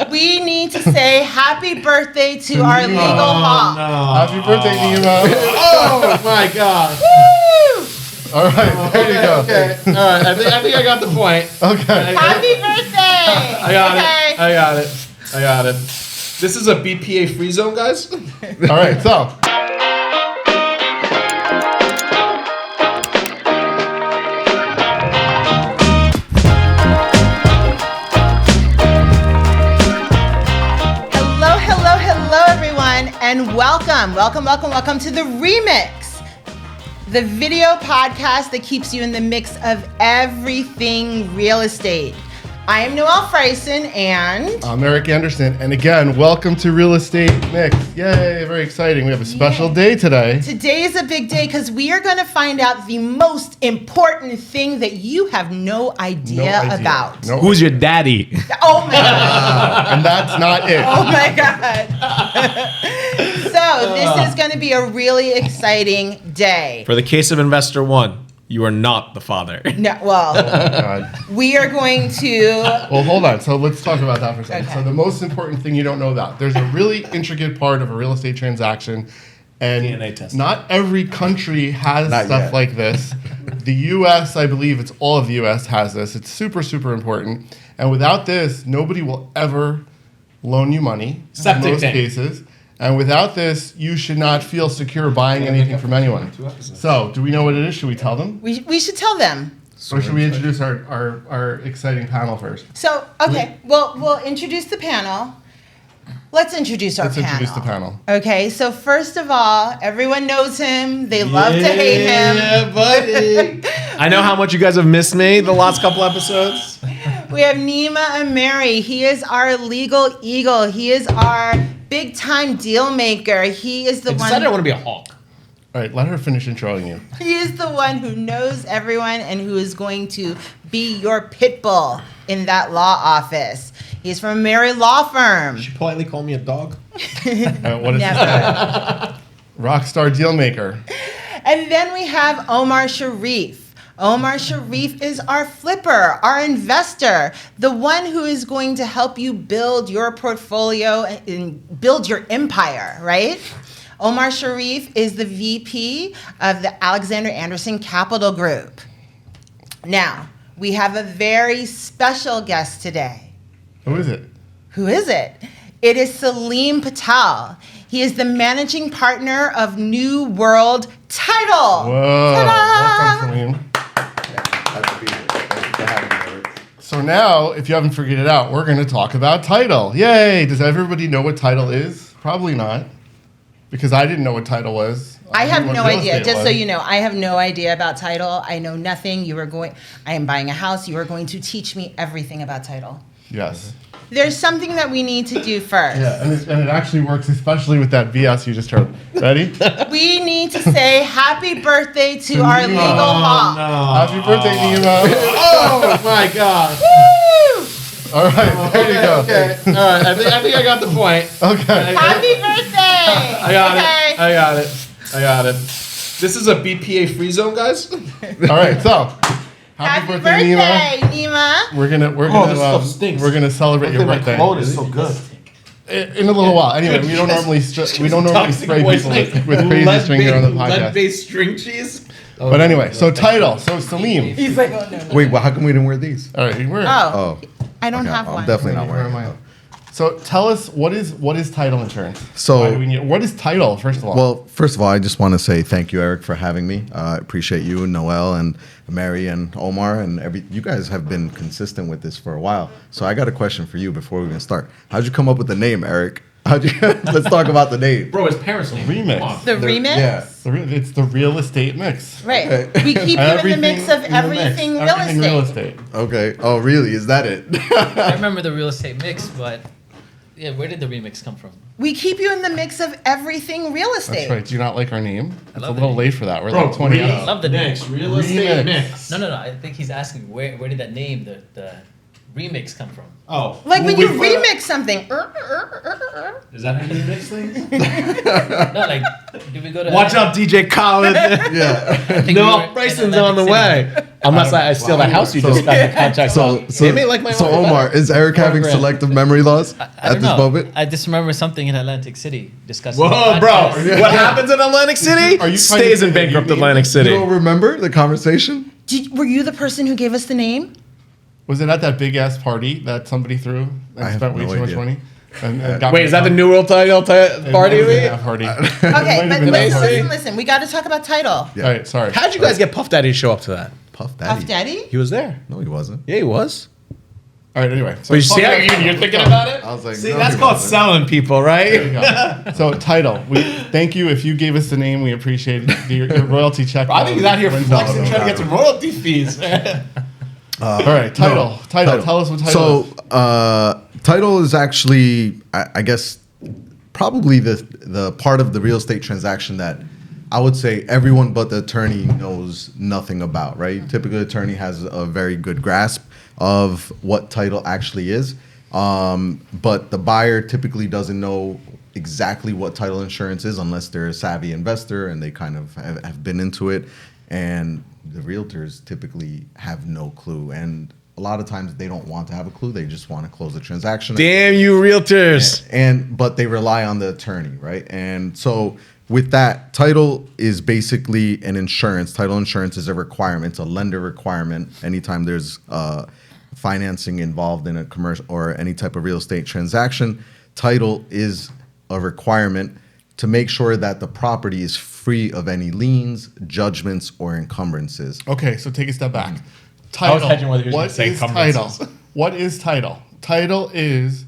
We need to say happy birthday to our legal hawk. No. Happy birthday, Nima. Oh my God. Woo! All right, there you go. Okay. All right. I think I got the point. Okay. Happy birthday. I got it. This is a BPA free zone, guys. All right, so. Hello, everyone, and welcome to the Remix, the video podcast that keeps you in the mix of everything real estate. I am Noelle Frieson, and I'm Eric Anderson, and again, welcome to Real Estate Mix. Yay, very exciting. We have a special day today. Today is a big day because we are going to find out the most important thing that you have no idea about. No. Who's your daddy? Oh my God. And that's not it. Oh my God. So this is going to be a really exciting day. For the case of investor one, you are not the father. No, well, God. we are going to... Well, hold on. So let's talk about that for a second. Okay. So the most important thing you don't know about, there's a really intricate part of a real estate transaction, and DNA testing. not every country has Not stuff yet. like this. The U.S., I believe it's all of the U.S. has this. It's super, super important. And without this, nobody will ever loan you money Septic in most tank. cases. And without this, you should not feel secure buying anything from anyone. So, do we know what it is? Should we tell them? We should tell them. Or should we introduce our exciting panel first? So, okay, we'll introduce the panel. Let's introduce our Let's panel. introduce the panel. Okay, so first of all, everyone knows him. They love to hate him. Yeah, buddy. I know how much you guys have missed me the last couple episodes. We have Nima Ameri. He is our legal eagle. He is our big time deal maker. He is the I one. decided I want to be a hawk. All right, let her finish introing you. He is the one who knows everyone and who is going to be your pit bull in that law office. He's from Ameri Law Firm. She politely called me a dog. What is Never. Rockstar deal maker. And then we have Omar Sharif. Omar Sharif is our flipper, our investor, the one who is going to help you build your portfolio and build your empire, right? Omar Sharif is the VP of the Alexander Anderson Capital Group. Now, we have a very special guest today. Who is it? Who is it? It is Salim Patel. He is the managing partner of New World Title. Whoa. Ta-da! Welcome, Salim. Glad to be here. Thank you for having me, Eric. So now, if you haven't figured it out, we're going to talk about title. Yay! Does everybody know what title is? Probably not. Because I didn't know what title was. I have knew what no real idea. estate Just so was. you know, I have no idea about title. I know nothing. I am buying a house. You are going to teach me everything about title. Yes. There's something that we need to do first. Yeah, and it actually works, especially with that BS you just heard. Ready? We need to say happy birthday to our Nima. legal hawk. Happy birthday, Nima. Oh my God. Woo! All right, there you go. Okay. All right. I think I got the point. Okay. Happy birthday! I got Okay. it. I got it. This is a BPA free zone, guys. All right, so happy birthday, Nima. Nima. We're gonna this stuff stinks. we're gonna celebrate your birthday is so good. in a little while. Anyway, we don't normally spray people with crazy string here on the podcast. Lead-based string cheese. But anyway, so title. So Salim. He's like, oh no. Wait, well, how come we didn't wear these? All right, we're. Oh, Oh, I don't okay, have I'm one. definitely not Where am wearing I? it. So tell us what is title insurance? So- Why do we need, what is title first of all? Well, first of all, I just want to say thank you, Eric, for having me. I appreciate you and Noelle and Ameri and Omar and you guys have been consistent with this for a while. So I got a question for you before we even start. How'd you come up with the name, Eric? Let's talk about the name. Bro, his parents are Remix. Come on. The remix? Yeah. It's the real estate mix. Right. Okay. We keep you in the mix of in the mix. everything real Everything real estate. estate. Okay. Oh, really? Is that it? I remember the real estate mix, but yeah, where did the remix come from? We keep you in the mix of everything real estate. That's right. Do you not like our name? It's a love little the late for that. We're Bro, like 20 really? I love the name. Mix. Real estate Remix. mix. No. I think he's asking where did that name, the remix, come from? Oh. Like when well, you we put- remix something. Is that how you mix things? No, like did we go to? Watch out, DJ Khaled. yeah. I think No, we were in Frieson Atlantic on the City. way. Unless I steal the house you just got the contract on. They may like my So money Omar, better. is Eric having $4,000. selective memory loss I at don't this know. moment? I just remember something in Atlantic City discussing. Whoa, the bro! podcast. What happens in Atlantic City Are you trying to stays say in that you bankrupt need- Atlantic You City. don't remember the conversation? Were you the person who gave us the name? Was it at that big ass party that somebody threw I and have spent way no too much idea. money? And got Wait, me is that the drunk? New World title It party? might have been we- that party. Okay, but been listen. We got to talk about title. Yeah. All right, sorry. How'd you guys get Puff Daddy to show up to that? Puff Daddy. Puff Daddy? He was there. No, he wasn't. Yeah, he was. All right, anyway. So But you see how fuck you're that. thinking about it? I was like, See, no, that's he called wasn't. selling people, right? Yeah. So title. We thank you if you gave us the name. We appreciate it. Your royalty check. I think he's out here wins flexing, all. trying to get some royalty fees. All right, title. Title. Tell us what title is. So, title is actually, I guess, probably the part of the real estate transaction that I would say everyone but the attorney knows nothing about, right? Typically, the attorney has a very good grasp of what title actually is, but the buyer typically doesn't know exactly what title insurance is unless they're a savvy investor and they kind of have been into it. And the realtors typically have no clue. And a lot of times they don't want to have a clue. They just want to close the transaction. Damn you, realtors. But they rely on the attorney, right? And so with that, title is basically an insurance. Title insurance is a requirement. It's a lender requirement. Anytime there's financing involved in a commercial or any type of real estate transaction, title is a requirement to make sure that the property is free of any liens, judgments, or encumbrances. Okay, so take a step back. I was Title. hedging whether he was What gonna say is title? encumbrances. What is title? Title is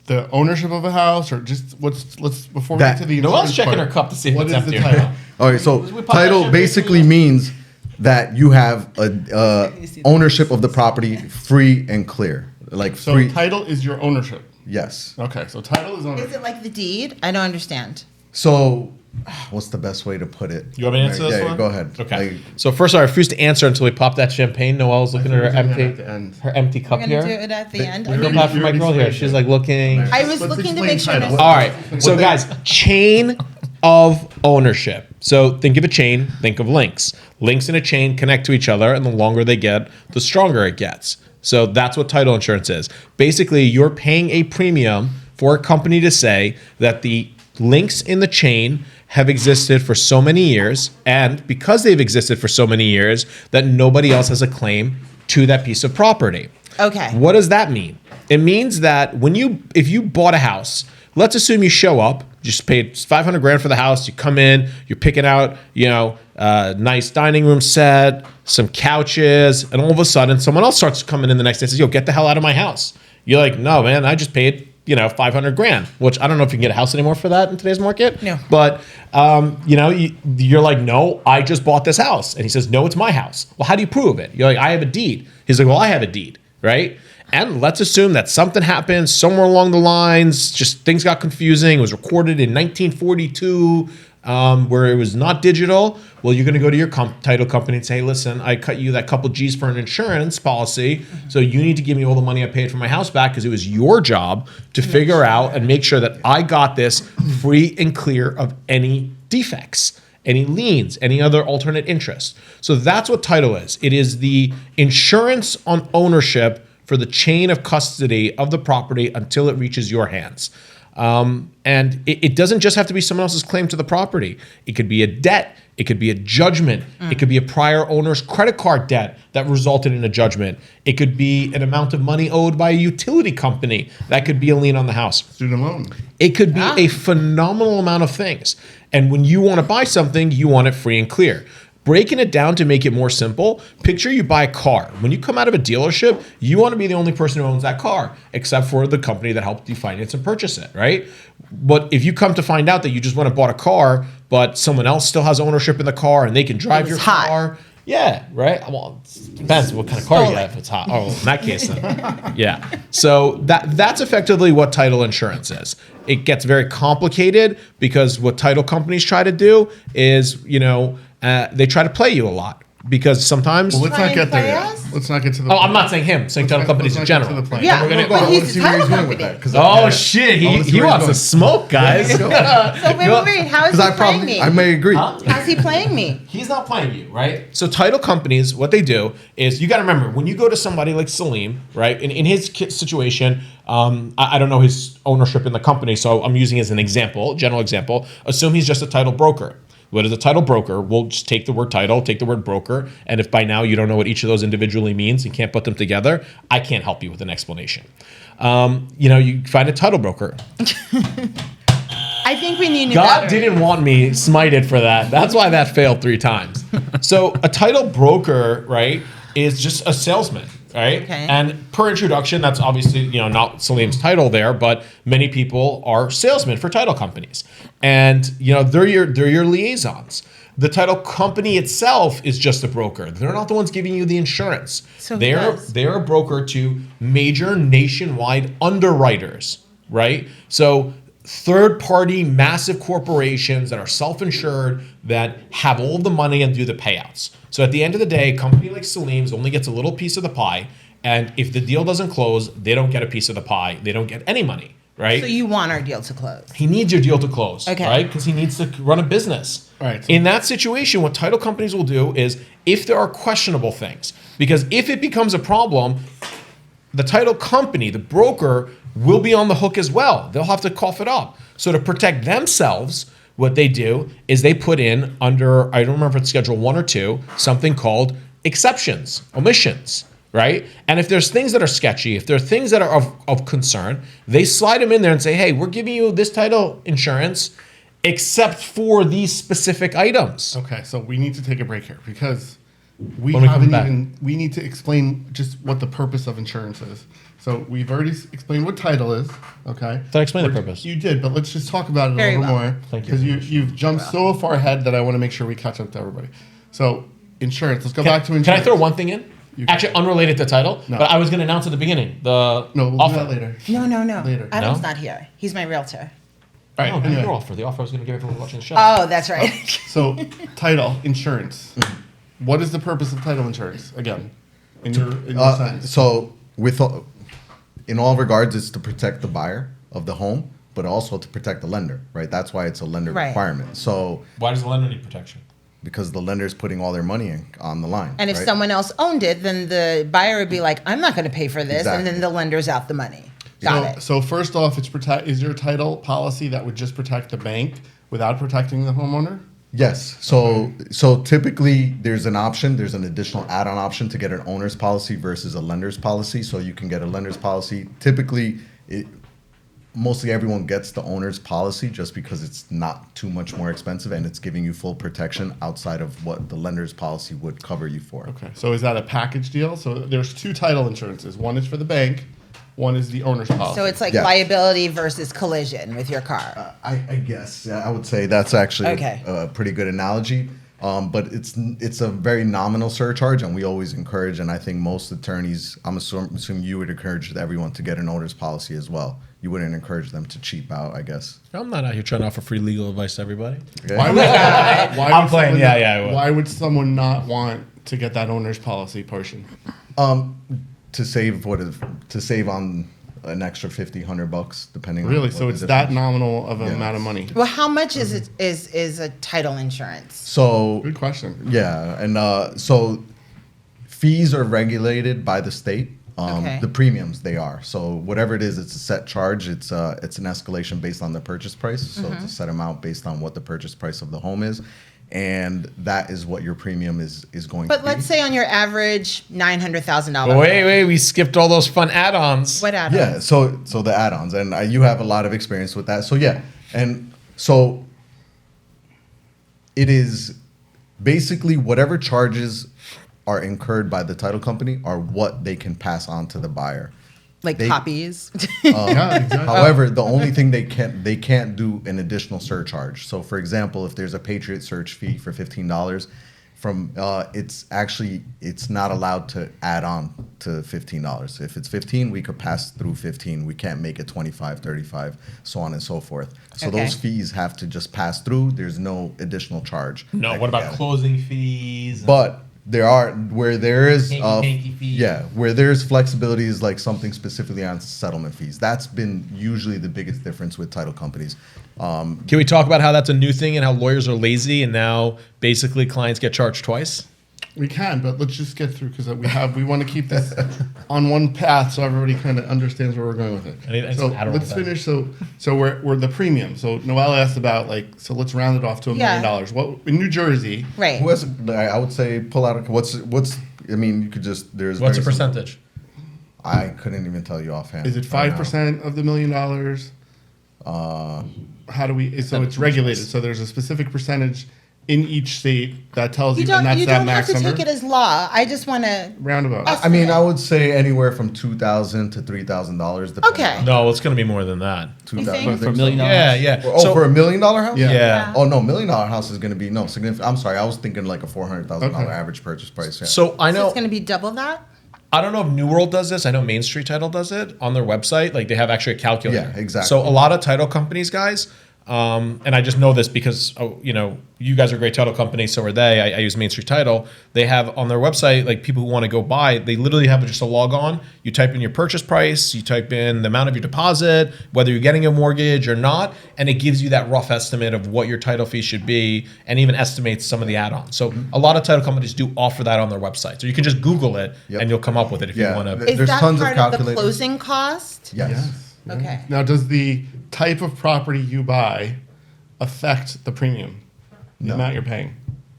the ownership of a house, or just let's before we That- get to the Noelle's insurance checking part, her cup to see if what it's is empty. the title? All right, so We pop that title shit basically means that you have a ownership of the property free and clear, like So free. title is your ownership. Yes. Okay, so title is ownership. Is it like the deed? I don't understand. So, what's the best way to put it? You want me to answer this Yeah, one? go ahead. Okay. Like, So first, I refuse to answer until we pop that champagne. Noelle's looking at her empty cup We're gonna do here. it at the end. we're I gonna mean, Go back for my girl here. She's like looking. I was Let's looking to explain make sure. title. this- All right. So guys, chain of ownership. So think of a chain, think of links. Links in a chain connect to each other, and the longer they get, the stronger it gets. So that's what title insurance is. Basically, you're paying a premium for a company to say that the links in the chain have existed for so many years, and because they've existed for so many years, that nobody else has a claim to that piece of property. Okay. What does that mean? It means that if you bought a house, let's assume you show up, just paid 500 grand for the house. You come in, you're picking out, a nice dining room set, some couches, and all of a sudden someone else starts coming in the next day and says, "Yo, get the hell out of my house." You're like, "No, man, I just paid, 500 grand," which I don't know if you can get a house anymore for that in today's market. No. But, you're like, "No, I just bought this house." And he says, "No, it's my house." Well, how do you prove it? You're like, "I have a deed." He's like, "Well, I have a deed," right? And let's assume that something happened somewhere along the lines, just things got confusing. It was recorded in 1942, where it was not digital. Well, you're going to go to your title company and say, "Hey, listen, I cut you that couple G's for an insurance policy, so you need to give me all the money I paid for my house back because it was your job to figure out and make sure that I got this free and clear of any defects, any liens, any other alternate interest." So that's what title is. It is the insurance on ownership for the chain of custody of the property until it reaches your hands. And it doesn't just have to be someone else's claim to the property. It could be a debt. It could be a judgment. It could be a prior owner's credit card debt that resulted in a judgment. It could be an amount of money owed by a utility company. That could be a lien on the house. Student loan. It could be a phenomenal amount of things. And when you want to buy something, you want it free and clear. Breaking it down to make it more simple, picture you buy a car. When you come out of a dealership, you want to be the only person who owns that car, except for the company that helped you finance and purchase it, right? But if you come to find out that you just went and bought a car, but someone else still has ownership in the car and they can drive your hot. car. Yeah, right? Well, it depends what kind of car you have if it's hot. Oh, in that case, then. Yeah. So that's effectively what title insurance is. It gets very complicated because what title companies try to do is, they try to play you a lot. because sometimes. Well, let's Try not and get there play yet. us? Let's not get to the. Oh, I'm not saying him. I'm saying title companies in general. Yeah, We're gonna but go. he's Let's the see where he's title going with company. that. 'Cause Oh shit! I wanna see He where he's wants to going. smoke, guys. So wait. How is he playing me? I may agree. How's he playing me? He's not playing you, right? So title companies, what they do is you got to remember when you go to somebody like Salim, right? In his situation, I don't know his ownership in the company, so I'm using it as an example, general example. Assume he's just a title broker. What is a title broker? We'll just take the word title, take the word broker, and if by now you don't know what each of those individually means and can't put them together, I can't help you with an explanation. You find a title broker. I think we need new God batteries. didn't want me smited for that. That's why that failed 3 times. So a title broker, right, is just a salesman, right? Okay. And per introduction, that's obviously, not Salim's title there, but many people are salesmen for title companies. And, they're your liaisons. The title company itself is just a broker. They're not the ones giving you the insurance. So who they're does? they're a broker to major nationwide underwriters, right? So third-party massive corporations that are self-insured that have all the money and do the payouts. So at the end of the day, a company like Salim's only gets a little piece of the pie, and if the deal doesn't close, they don't get a piece of the pie. They don't get any money, right? So you want our deal to close? He needs your deal to close, Okay. right? Because he needs to run a business. Right. In that situation, what title companies will do is if there are questionable things, because if it becomes a problem, the title company, the broker, will be on the hook as well. They'll have to cough it up. So to protect themselves, what they do is they put in under, I don't remember if it's Schedule 1 or 2, something called exceptions, omissions, right? And if there's things that are sketchy, if there are things that are of concern, they slide them in there and say, hey, we're giving you this title insurance except for these specific items. Okay, so we need to take a break here because we When we come haven't back. we need to explain just what the purpose of insurance is. So we've already explained what title is, okay? Did I explain the purpose? You did, but let's just talk about it Very a little well. more. Thank you. Because you've jumped so far ahead that I want to make sure we catch up to everybody. So insurance, let's go back to insurance. Can I throw one thing in? You can. Actually, unrelated to title, No. but I was going to announce at the beginning the No, we'll offer. do that later. No. Later. Adam's No? not here. He's my realtor. All right, Oh, anyway. your offer. The offer I was going to give everyone watching the show. Oh, that's right. So title, insurance. What is the purpose of title insurance? Again, in your sentence. So in all regards, it's to protect the buyer of the home, but also to protect the lender, right? That's why it's a lender Right. requirement. So Why does the lender need protection? because the lender's putting all their money on the line. And if right? someone else owned it, then the buyer would be like, I'm not going to pay for this. And then Exactly. the lender's out the money. Got it. So first off, is your title policy that would just protect the bank without protecting the homeowner? Yes. So typically there's an option, there's an additional add-on option to get an owner's policy versus a lender's policy. So you can get a lender's policy. Typically, mostly everyone gets the owner's policy just because it's not too much more expensive and it's giving you full protection outside of what the lender's policy would cover you for. Okay. So is that a package deal? So there's 2 title insurances. One is for the bank. One is the owner's policy. So it's like Yeah. liability versus collision with your car. I guess I would say that's actually Okay. a pretty good analogy. But it's a very nominal surcharge, and we always encourage, and I think most attorneys, I'm assuming you would encourage everyone to get an owner's policy as well. You wouldn't encourage them to cheap out, I guess. I'm not out here trying to offer free legal advice to everybody. Why would, why I'm would playing. someone- Yeah, I will. Why would someone not want to get that owner's policy portion? To save on an extra $50-100 depending on Really? what So the it's that difference. nominal of an Yeah. amount of money? Well, how much is it? Is a title insurance? So Good question. yeah, and so fees are regulated by the state. Okay. The premiums they are. So whatever it is, it's a set charge. It's an escalation based on the purchase price. So it's a set amount based on what the purchase price of the home is, and that is what your premium is going to But be. let's say on your average $900,000. Wait, we skipped all those fun add-ons. What add-ons? Yeah, so the add-ons, and you have a lot of experience with that. So yeah, and so it is basically whatever charges are incurred by the title company are what they can pass on to the buyer. Like They- copies. Yeah, exactly. However, the only thing they can't do an additional surcharge. So, for example, if there's a Patriot search fee for $15, it's not allowed to add on to $15. If it's 15, we could pass through 15. We can't make it 25, 35, so on and so forth. So Okay. those fees have to just pass through. There's no additional charge. No, that what can about be added. closing fees? But where there is Hanky fee. yeah, where there's flexibilities like something specifically on settlement fees. That's been usually the biggest difference with title companies. Can we talk about how that's a new thing and how lawyers are lazy and now basically clients get charged twice? We can, but let's just get through because we want to keep this on one path so everybody kind of understands where we're going with it. I need So some Adderall let's with that. finish. So we're the premium. So Noelle asked about so let's round it off to $1 Yeah. million. What in New Jersey? Right. Who has? I would say pull out. What's? I mean, you could just. There's. What's the very simple- percentage? I couldn't even tell you offhand. Is it right now. 5% of the $1 million? How do we? So it's regulated. So there's a specific percentage in each state that tells you, You don't, and that's you that don't have max to number. take it as law. I just want to. Roundabout. I mean, I would say anywhere from $2,000 to $3,000. Okay. No, it's going to be more than that. You $2,000 think? For $1 million? Yeah, yeah. Oh, So- for $1 million house? Yeah. yeah. Oh no, $1 million house is going to be significant. I'm sorry, I was thinking like a $400,000 Okay. average purchase price. Yeah. So I So know it's going to be double that? I don't know if New World does this. I know Main Street Title does it on their website. Like they have actually a calculator. Yeah, exactly. So a lot of title companies, guys, and I just know this because you guys are a great title company, so are they. I use Main Street Title. They have on their website, like people who want to go buy, they literally have just a log on. You type in your purchase price, you type in the amount of your deposit, whether you're getting a mortgage or not, and it gives you that rough estimate of what your title fee should be, and even estimates some of the add-ons. So a lot of title companies do offer that on their website. So you can just Google it, Yep. and you'll come up with it if Yeah. you want to. Is There's that tons of part of the calculators. closing cost? Yes. Okay. Now, does the type of property you buy affect the premium? The No. amount you're paying?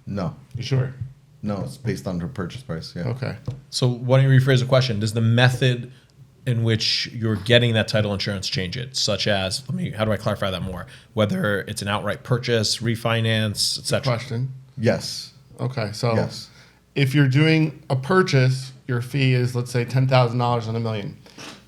No. You sure? No, it's based on the purchase price. Yeah. Okay. So why don't you rephrase the question? Does the method in which you're getting that title insurance change it? Such as, how do I clarify that more? Whether it's an outright purchase, refinance, etc. Question. Yes. Okay, so Yes. if you're doing a purchase, your fee is, let's say, $10,000 on $1 million.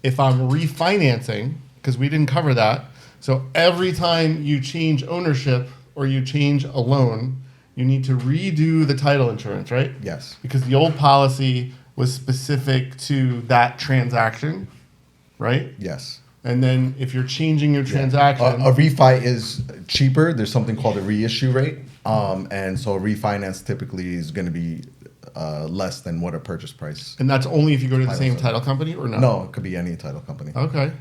If I'm refinancing, because we didn't cover that, so every time you change ownership or you change a loan, you need to redo the title insurance, right? Yes. Because the old policy was specific to that transaction, right? Yes. And then if you're changing your transaction, A refi is cheaper. There's something called a reissue rate, and so a refinance typically is going to be less than what a purchase price. and that's only if you go to the Title same seven. title company or no? No, it could be any title company. Okay.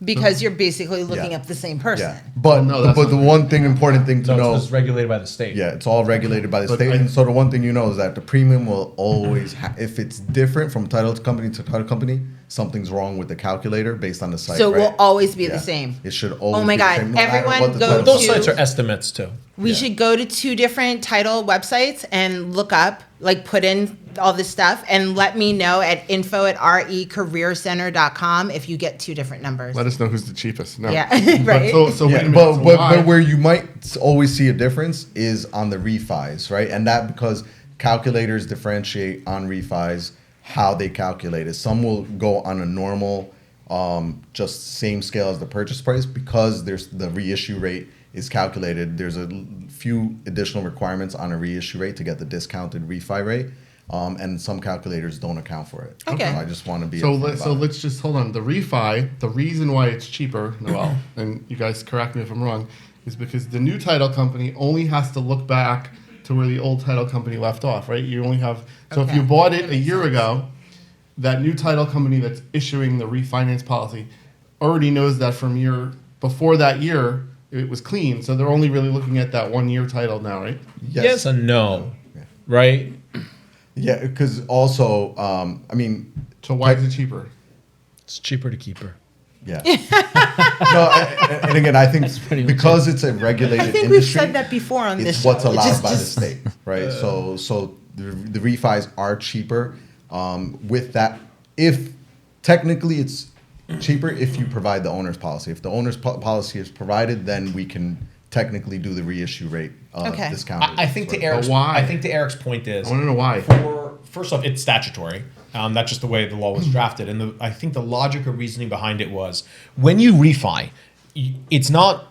Because you're basically looking Yeah. up the same person. Yeah, but no, that's but the not- one thing important thing to No, know. it's regulated by the state. Yeah, it's all regulated by the But state. I- And so the one thing you know is that the premium will always, if it's different from title company to title company, something's wrong with the calculator based on the site. So it right? will always be Yeah. the same. It should always. Oh my be the God, same, no matter everyone what the go title Those to- sites are estimates too. We Yeah. should go to 2 different title websites and look up, put in all this stuff and let me know at info@recareercenter.com if you get 2 different numbers. Let us know who's the cheapest. No. Yeah, But right. so wait a Yeah, minute. but, so but, why- but where you might always see a difference is on the refis, right? And that because calculators differentiate on refis how they calculate it. Some will go on a normal, just same scale as the purchase price because there's the reissue rate is calculated. There's a few additional requirements on a reissue rate to get the discounted refi rate. And some calculators don't account for it. Okay. So I just want to be So upfront about it. let's just hold on. The refi, the reason why it's cheaper, Noelle, and you guys correct me if I'm wrong, is because the new title company only has to look back to where the old title company left off, right? You only have so if Okay. you bought it a year ago, that new title company that's issuing the refinance policy already knows that from before that year it was clean. So they're only really looking at that 1 year title now, right? Yes and no, right? Yeah, because also, I mean, So why is it cheaper? It's cheaper to keep her. yeah. And again, I think because it's a regulated I think industry, we've said that before on this it's show. what's allowed Just- by the just- state, right? So the refis are cheaper. With that, if technically it's cheaper if you provide the owner's policy. If the owner's policy is provided, then we can technically do the reissue rate Okay. discounted. I think to Right. Eric's. why? I think to Eric's point is. I want to know why. First off, it's statutory. That's just the way the law was drafted, and I think the logic or reasoning behind it was when you refi, it's not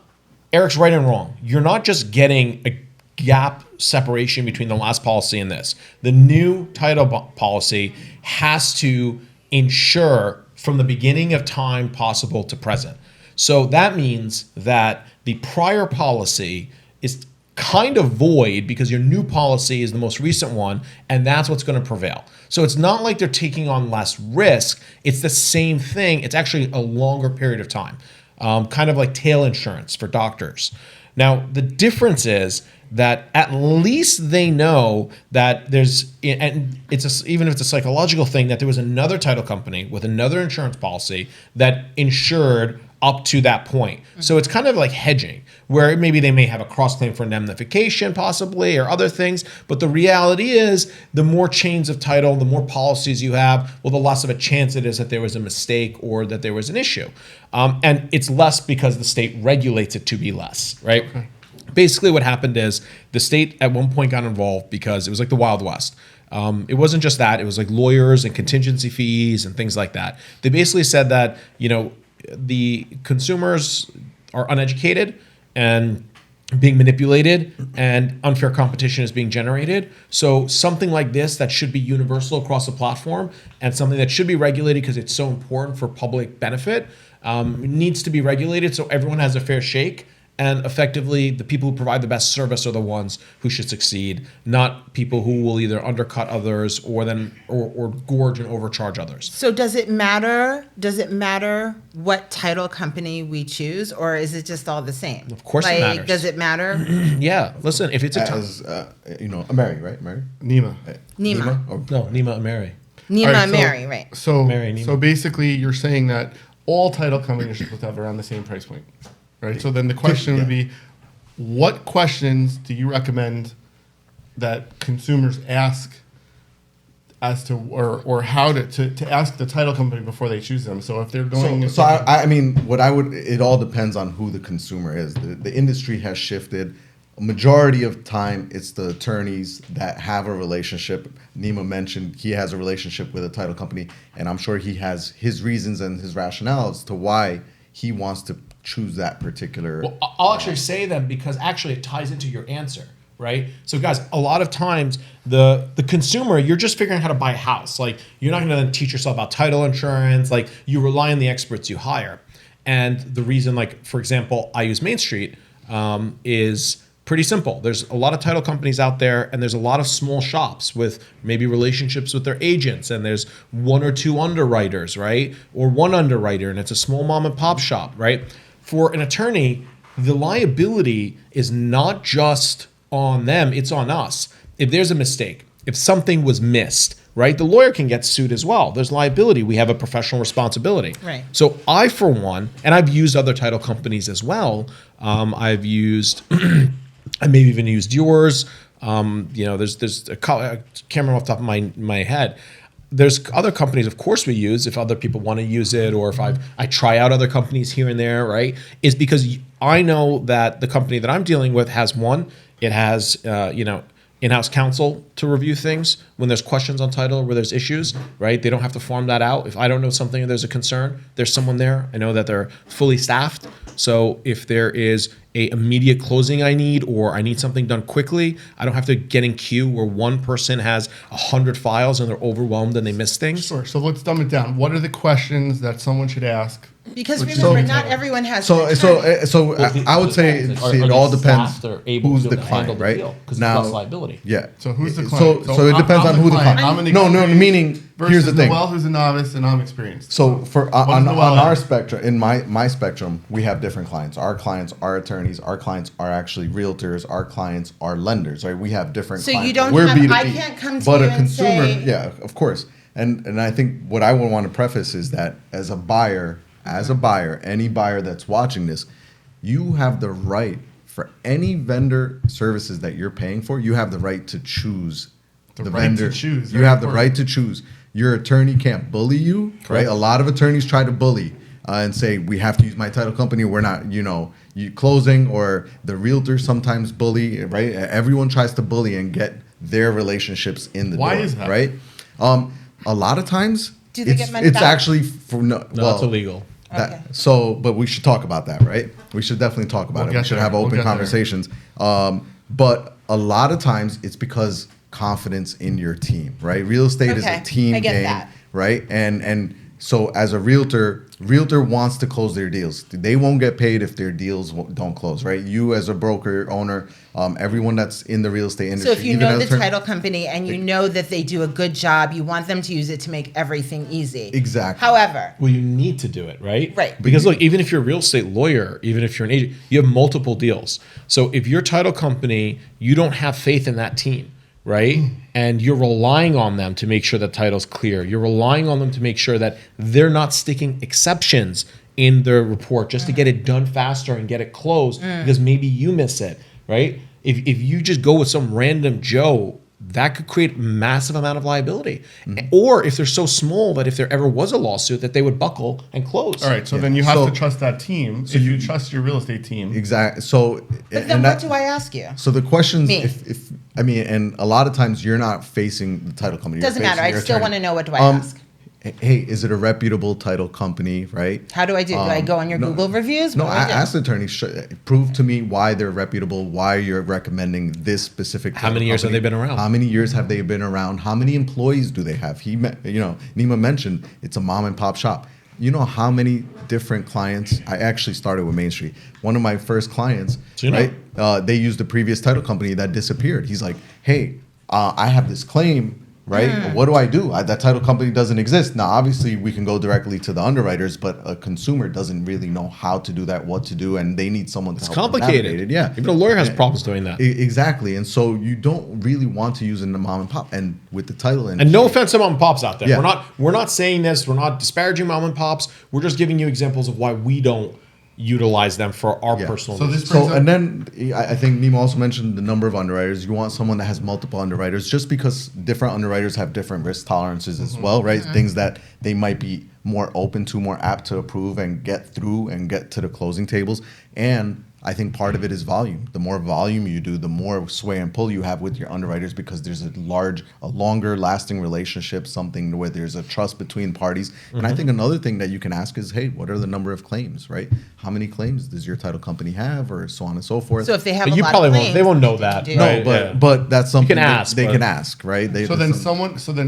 Eric's right and wrong. You're not just getting a gap separation between the last policy and this. The new title policy has to ensure from the beginning of time possible to present. So that means that the prior policy is kind of void because your new policy is the most recent one, and that's what's going to prevail. So it's not like they're taking on less risk. It's the same thing. It's actually a longer period of time, kind of like tail insurance for doctors. Now, the difference is that at least they know that there's, and even if it's a psychological thing, that there was another title company with another insurance policy that insured up to that point. So it's kind of like hedging, where maybe they may have a cross-claim for indemnification possibly or other things, but the reality is the more chains of title, the more policies you have, well, the less of a chance it is that there was a mistake or that there was an issue. And it's less because the state regulates it to be less, right? Okay. Basically what happened is the state at one point got involved because it was like the Wild West. It wasn't just that, it was like lawyers and contingency fees and things like that. They basically said that, the consumers are uneducated and being manipulated and unfair competition is being generated. So something like this that should be universal across the platform and something that should be regulated because it's so important for public benefit needs to be regulated so everyone has a fair shake. And effectively, the people who provide the best service are the ones who should succeed, not people who will either undercut others or gorge and overcharge others. So does it matter? Does it matter what title company we choose, or is it just all the same? Of course it matters. Does it matter? Yeah. Listen, if it's a Ameri, right? Ameri? Nima. Nima. Nima Ameri. Nima All right, Ameri, right. So basically, you're saying that all title companies are supposed to have around the same price point. Right. So then the question would be, what questions do you recommend that consumers ask as to or how to ask the title company before they choose them? So if they're going, it all depends on who the consumer is. The industry has shifted. A majority of time, it's the attorneys that have a relationship. Nima mentioned he has a relationship with a title company, and I'm sure he has his reasons and his rationales to why he wants to choose that particular. Well, I'll actually say them because actually it ties into your answer, right? So guys, a lot of times the consumer, you're just figuring out how to buy a house. Like you're not going to then teach yourself about title insurance. Like you rely on the experts you hire. And the reason, like, for example, I use Main Street is pretty simple. There's a lot of title companies out there and there's a lot of small shops with maybe relationships with their agents, and there's one or two underwriters, right? Or one underwriter, and it's a small mom and pop shop, right? For an attorney, the liability is not just on them, it's on us. If there's a mistake, if something was missed, right, the lawyer can get sued as well. There's liability. We have a professional responsibility. Right. So I, for one, and I've used other title companies as well. I've used, I maybe even used yours. There's I can't remember off the top of my head. There's other companies, of course, we use if other people want to use it, or if I try out other companies here and there, right? Is because I know that the company that I'm dealing with has it has in-house counsel to review things when there's questions on title or where there's issues, right? They don't have to farm that out. If I don't know something or there's a concern, there's someone there. I know that they're fully staffed. So if there is a immediate closing I need, or I need something done quickly, I don't have to get in queue where one person has 100 files and they're overwhelmed and they miss things. Sure. So let's dumb it down. What are the questions that someone should ask? Because remember, not everyone has. I would say it all depends who's the client, right? Because now, less liability. Yeah. So who's the client? So it depends on who the client. Meaning here's the thing. Noelle, who's a novice, and I'm experienced. So for on our spectrum, in my spectrum, we have different clients. Our clients are attorneys. Our clients are actually realtors. Our clients are lenders. Right? We have different. So clients. you don't We're have. B2B, I can't come to but you a consumer, and say, yeah, of course. And I think what I would want to preface is that as a buyer, any buyer that's watching this, you have the right for any vendor services that you're paying for. You have the right to choose the right vendor. to choose. You have the right to choose. Your attorney can't bully you, right? A lot of attorneys try to bully and say we have to use my title company. We're not, you closing, or the realtors sometimes bully, right? Everyone tries to bully and get their relationships in the door. Why is that? Right? A lot of times, Do they get money it's back? actually for It's illegal. Okay. But we should talk about that, right? We should definitely talk about it. We should have open conversations. But a lot of times it's because confidence in your team, right? Real estate is a team I get game, that. right? And So as a realtor wants to close their deals. They won't get paid if their deals don't close, right? You as a broker, owner, everyone that's in the real estate industry. So if you even know as the title company and you know that they do a good job, you want them to use it to make everything easy. Exactly. However, Well, you need to do it, right? Right. Because look, even if you're a real estate lawyer, even if you're an agent, you have multiple deals. So if your title company, you don't have faith in that team, right? And you're relying on them to make sure that title's clear. You're relying on them to make sure that they're not sticking exceptions in their report just to get it done faster and get it closed because maybe you miss it, right? If you just go with some random Joe, that could create massive amount of liability. Or if they're so small that if there ever was a lawsuit that they would buckle and close. All right, so then you have to trust that team. If you trust your real estate team. Exactly. So, but then what do I ask you? So the questions, Me. if I mean, and a lot of times you're not facing the title company. Doesn't matter. I still want to know, what do I ask? Hey, is it a reputable title company, right? How do I do? Do I go on your Google reviews? No, What do I do? ask the attorney. Prove to me why they're reputable, why you're recommending this specific. How many years have they been around? How many years have they been around? How many employees do they have? Nima mentioned it's a mom and pop shop. You know how many different clients? I actually started with Main Street. One of my first clients, right? They used the previous title company that disappeared. He's like, hey, I have this claim. Right? What do I do? That title company doesn't exist. Now, obviously, we can go directly to the underwriters, but a consumer doesn't really know how to do that, what to do, and they need someone to help them Complicated. navigate it. Yeah. Even a lawyer has problems doing that. Exactly. And so you don't really want to use in the mom and pop. And with the title industry, And no offense to mom and pops out there. Yeah. We're not saying this. We're not disparaging mom and pops. We're just giving you examples of why we don't utilize them for our personal So reasons. this brings So, up, and then I think Nima also mentioned the number of underwriters. You want someone that has multiple underwriters just because different underwriters have different risk tolerances as well, right? Things that they might be more open to, more apt to approve and get through and get to the closing tables. And I think part of it is volume. The more volume you do, the more sway and pull you have with your underwriters because there's a longer lasting relationship, something where there's a trust between parties. And I think another thing that you can ask is, hey, what are the number of claims, right? How many claims does your title company have, or so on and so forth? So if they have But a you lot probably of won't. claims, They won't know what that. do you do? no, Right. but that's something can ask, they but- can ask, right? so then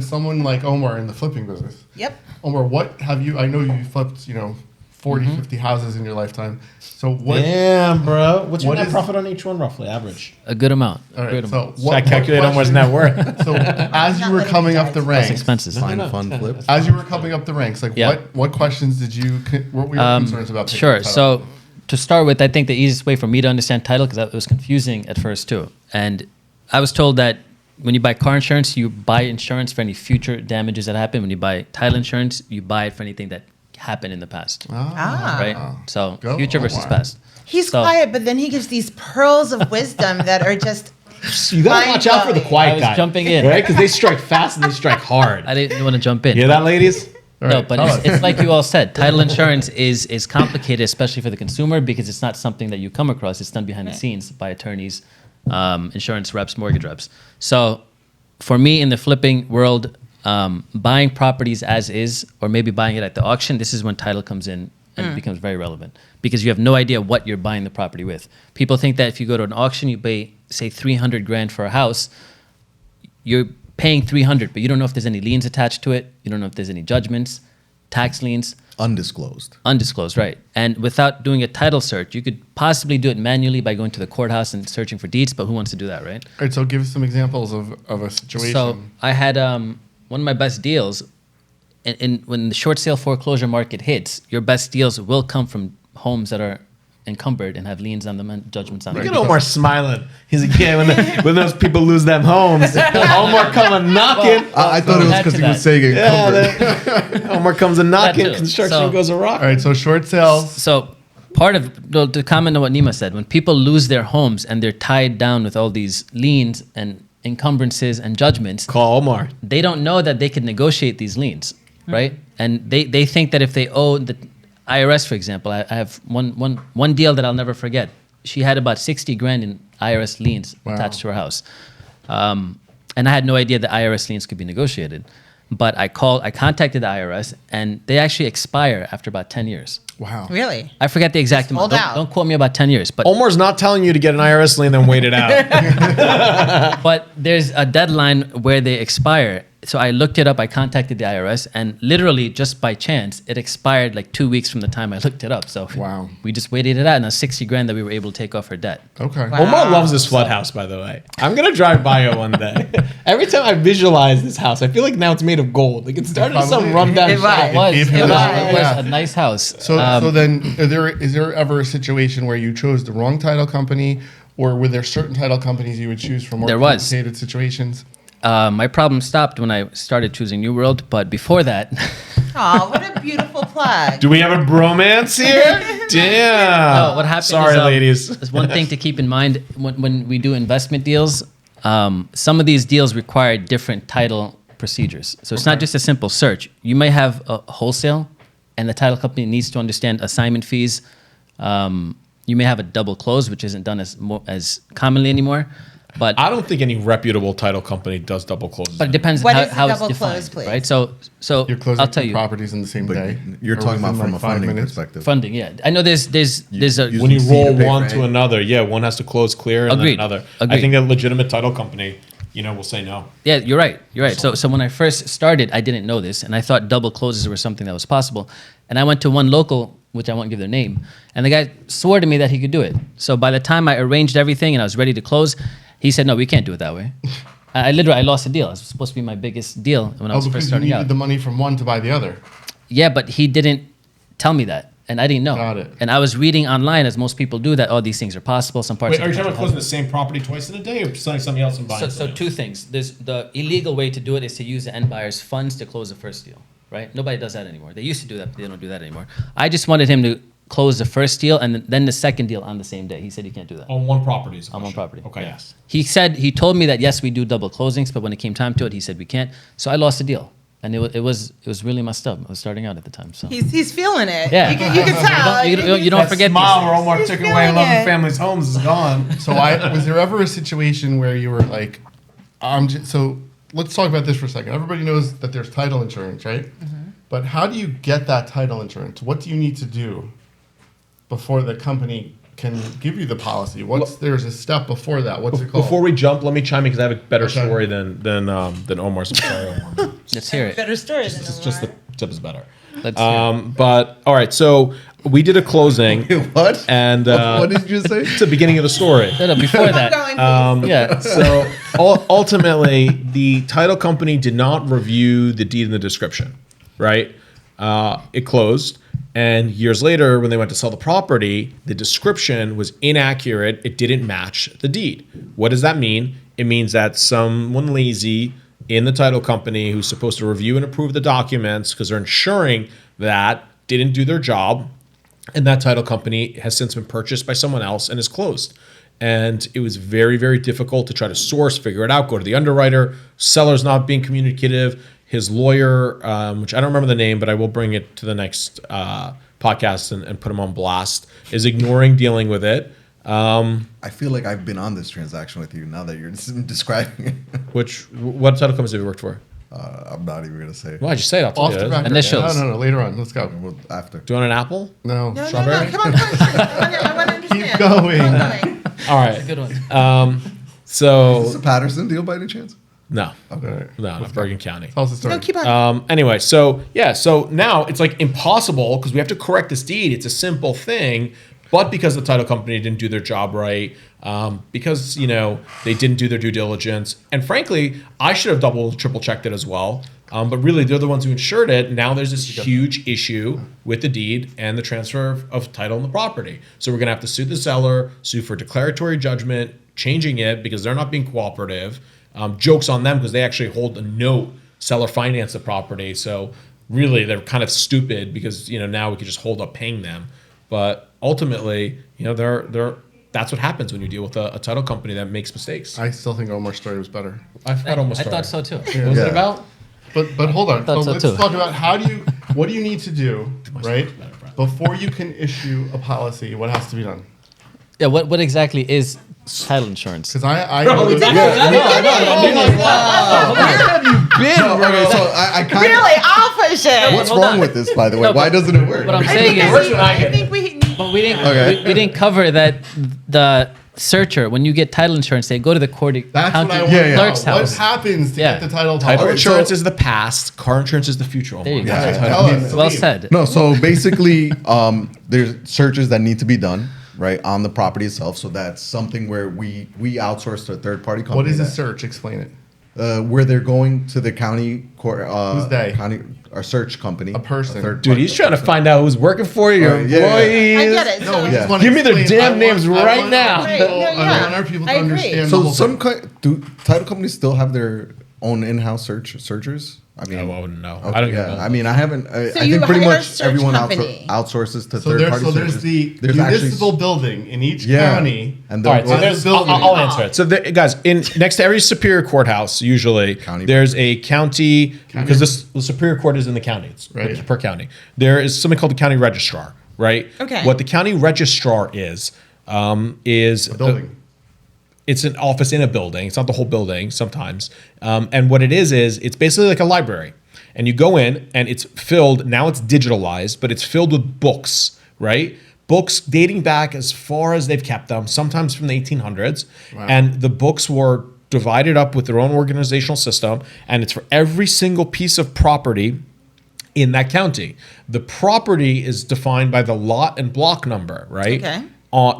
someone like Omar in the flipping business. Yep. Omar, what have you? I know you flipped 40, 50 houses in your lifetime. So what? Damn, bro. What's your What net is- profit on each one, roughly, average? A good amount. All Good right. amount. So I calculate Omar's question- net worth. So as you Not were letting coming you up guys the discuss Plus ranks, expenses. Fine, fun flip. as you were coming up the ranks, like Yeah. what questions did you? What were your concerns about? picking Sure. a title So company? to start with, I think the easiest way for me to understand title, because it was confusing at first too. And I was told that when you buy car insurance, you buy insurance for any future damages that happen. When you buy title insurance, you buy it for anything that happened in the past. Right? So Go future versus Omar. past. He's So- quiet, but then he gives these pearls of wisdom that are just. You gotta watch out for the I quiet was guy. jumping in. Right? Because they strike fast and they strike hard. I didn't want to jump in. Hear that, ladies? No, but it's like you all said. Title insurance is complicated, especially for the consumer, because it's not something that you come across. It's done behind the scenes by attorneys, insurance reps, mortgage reps. So for me in the flipping world, buying properties as is, or maybe buying it at the auction, this is when title comes in and it becomes very relevant because you have no idea what you're buying the property with. People think that if you go to an auction, you pay, say, 300 grand for a house, you're paying 300, but you don't know if there's any liens attached to it. You don't know if there's any judgments, tax liens. Undisclosed. Undisclosed, right. And without doing a title search, you could possibly do it manually by going to the courthouse and searching for deeds, but who wants to do that, right? All right. So give us some examples of a situation. So I had one of my best deals, and when the short sale foreclosure market hits, your best deals will come from homes that are encumbered and have liens on them and judgments on Look them. at Omar smiling. He's like, yeah, when those people lose them homes, Omar coming knocking. I thought it was Add to because he was that. saying encumbered. Omar comes a knocking, That too. construction So- goes a rock. All right. So short sales. So part of to comment on what Nima said, when people lose their homes and they're tied down with all these liens and encumbrances and judgments, Call Omar. they don't know that they can negotiate these liens, right? And they think that if they owe the IRS, for example, I have one deal that I'll never forget. She had about 60 grand in IRS liens attached to her house. And I had no idea the IRS liens could be negotiated. But I contacted the IRS, and they actually expire after about 10 years. Wow. Really? I forget the exact amount. hold out. Don't quote me about 10 years. But Omar's not telling you to get an IRS lien, then wait it out. but there's a deadline where they expire, So I looked it up. I contacted the IRS, and literally just by chance, it expired like 2 weeks from the time I looked it up. So Wow. we just waited it out, and that's 60 grand that we were able to take off her debt. Okay. Wow. Omar loves this flood house, by the way. I'm gonna drive by it one day. Every time I visualize this house, I feel like now it's made of gold. Like it started as some Probably. rundown It was. shop. It was, gave him it was, that, it was yeah. a nice house. So then, is there ever a situation where you chose the wrong title company, or were there certain title companies you would choose for more There was. complicated situations? My problem stopped when I started choosing New World, but before that, Oh, what a beautiful plug. Do we have a bromance here? Damn. what happened Sorry, is, ladies. there's one thing to keep in mind when we do investment deals. Some of these deals require different title procedures. So it's not just a simple search. You may have a wholesale, and the title company needs to understand assignment fees. You may have a double close, which isn't done as commonly anymore. But I don't think any reputable title company does double closes. but it depends What how, is the how it's double defined, close, please? right? So You're closing I'll tell two you, properties in the same But day. you're Or talking about within, from like, a 5 funding minutes? perspective. funding. Yeah, I know there's a you- when you see roll the pay one for to it. another, one has to close clear and Agreed. then another. I Agreed. think a legitimate title company, will say no. Yeah, you're right. You're right. So when I first started, I didn't know this, and I thought double closes were something that was possible. And I went to one local, which I won't give their name, and the guy swore to me that he could do it. So by the time I arranged everything and I was ready to close, he said, "No, we can't do it that way." I lost a deal. It was supposed to be my biggest deal when I was because first you starting needed out. the money from one to buy the other. Yeah, but he didn't tell me that, and I didn't know. Got it. And I was reading online, as most people do, that all these things are possible. Some parts. Wait, of are you the talking about country closing the same property twice in a day or selling something else and buying So something two things. There's the illegal way to do it is to use the end buyer's funds to close the first deal, right? Nobody does that anymore. They used to do that, but they don't do that anymore. I just wanted him to close the first deal and then the second deal on the same day. He said he can't do that. On one property. is the On one question. property. Okay. Yeah. He told me that yes, we do double closings, but when it came time to it, he said we can't. So I lost the deal, and it was really messed up. I was starting out at the time, so He's feeling it. Yeah. You can tell. You don't forget Smile these where Omar He's took feeling away 11 it. families' homes is gone. So was there ever a situation where you were like, so let's talk about this for a second. Everybody knows that there's title insurance, right? But how do you get that title insurance? What do you need to do before the company can give you the policy? There's a step before that. What's it called? Before we jump, let me chime in because I have a better Okay. story than Omar's. I'm sorry, Omar. Let's hear it. Better story than It's just the tip is better. Let's hear it. But all right, so we did a closing, What? and What did you say? it's the beginning of the story. No, before Keep that, going, please. yeah. So ultimately, the title company did not review the deed and the description, right? It closed, and years later, when they went to sell the property, the description was inaccurate. It didn't match the deed. What does that mean? It means that someone lazy in the title company who's supposed to review and approve the documents because they're ensuring that didn't do their job, and that title company has since been purchased by someone else and is closed. And it was very, very difficult to try to source, figure it out, go to the underwriter, seller's not being communicative. His lawyer, which I don't remember the name, but I will bring it to the next podcast and put him on blast, is ignoring dealing with it. I feel like I've been on this transaction with you now that you're describing it. What title companies have you worked for? I'm not even going to say. Well, I just say it. I'll tell Off you. the Do record. Initials. No, later on. Let's go. Well, after. you want an apple? No. No, Strawberry? come on. I want to understand. Keep going. All right. Good one. Is this So, a Patterson deal by any chance? no. Okay. No, Bergen County. Tell us the story. No, keep on. Anyway, so now it's like impossible because we have to correct this deed. It's a simple thing, but because the title company didn't do their job right, because they didn't do their due diligence, and frankly, I should have double, triple checked it as well. But really, they're the ones who insured it. Now there's this huge issue with the deed and the transfer of title on the property. So we're gonna have to sue the seller, sue for declaratory judgment, changing it because they're not being cooperative. Jokes on them because they actually hold a note, seller finance the property. So really, they're kind of stupid because now we could just hold up paying them. But ultimately, that's what happens when you deal with a title company that makes mistakes. I still think Omar's story was better. I forgot almost. I thought so too. What was it Yeah. about? But hold on. thought so Let's too. talk about what do you need to do, right? Before you can issue a policy, what has to be done? Yeah. What exactly is title insurance? Because I So I kind of. Really, I'll push it. What's Hold wrong on. with this, by the way? No, Why doesn't it work? What I'm I saying think, is, I think we need. but we didn't Okay. we didn't cover that the searcher, when you get title insurance, they go to the That's what I county want to know. clerk's What house. happens to Yeah. get the title Title policy? insurance is the past. Car insurance is the future. There you go. Yeah, Yeah. tell us. Well Salim. said. No, so basically, there's searches that need to be done, right, on the property itself. So that's something where we outsource to a third party company. What is a that- search? Explain it. Where they're going to the county court. Who's they? County, our search company. A person. third Dude, party- he's trying to find out who's working for you, your Yeah, yeah. employees. I get it. No, So- we Yeah. just want Give me their damn names right now. Right, no, I yeah. want our people to I agree. understand. the So whole some thing. do title companies still have their own in-house searchers? I mean, I wouldn't know. okay, I don't yeah. even know. I mean, I haven't. I you think pretty hire a much search everyone company. outsources to So third there's party there's searchers. the There's municipal building in each county. and All right, so Well, there's, building. I'll answer it. So, guys, in next to every superior courthouse, usually County. there's a county because the superior court is in the county. It's Right. per county. There is something called the county registrar, right? Okay. What the county registrar is building. it's an office in a building. It's not the whole building sometimes. And what it is it's basically like a library. And you go in and it's filled, now it's digitalized, but it's filled with books, right? Books dating back as far as they've kept them, sometimes from the 1800s. Wow. And the books were divided up with their own organizational system. And it's for every single piece of property in that county. The property is defined by the lot and block number, right? Okay.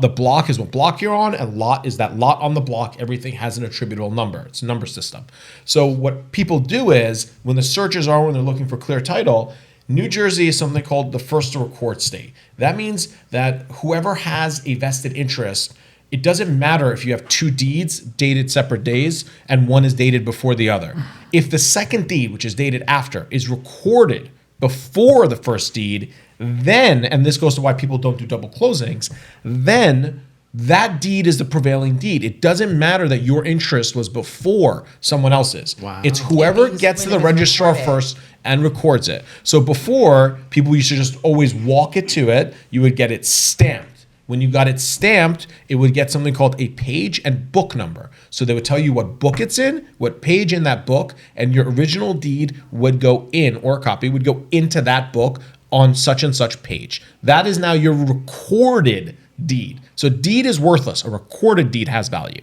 The block is what block you're on, and lot is that lot on the block. Everything has an attributable number. It's a number system. So what people do is, when the searches are, when they're looking for clear title, New Jersey is something called the first to record state. That means that whoever has a vested interest, it doesn't matter if you have two deeds dated separate days and one is dated before the other. If the second deed, which is dated after, is recorded before the first deed, then, and this goes to why people don't do double closings, then that deed is the prevailing deed. It doesn't matter that your interest was before someone else's. Wow. It's whoever It means gets to when the it was registrar recorded. first and records it. So before, people used to just always walk it to it. You would get it stamped. When you got it stamped, it would get something called a page and book number. So they would tell you what book it's in, what page in that book, and your original deed would go in, or a copy would go into that book on such and such page. That is now your recorded deed. So deed is worthless. A recorded deed has value.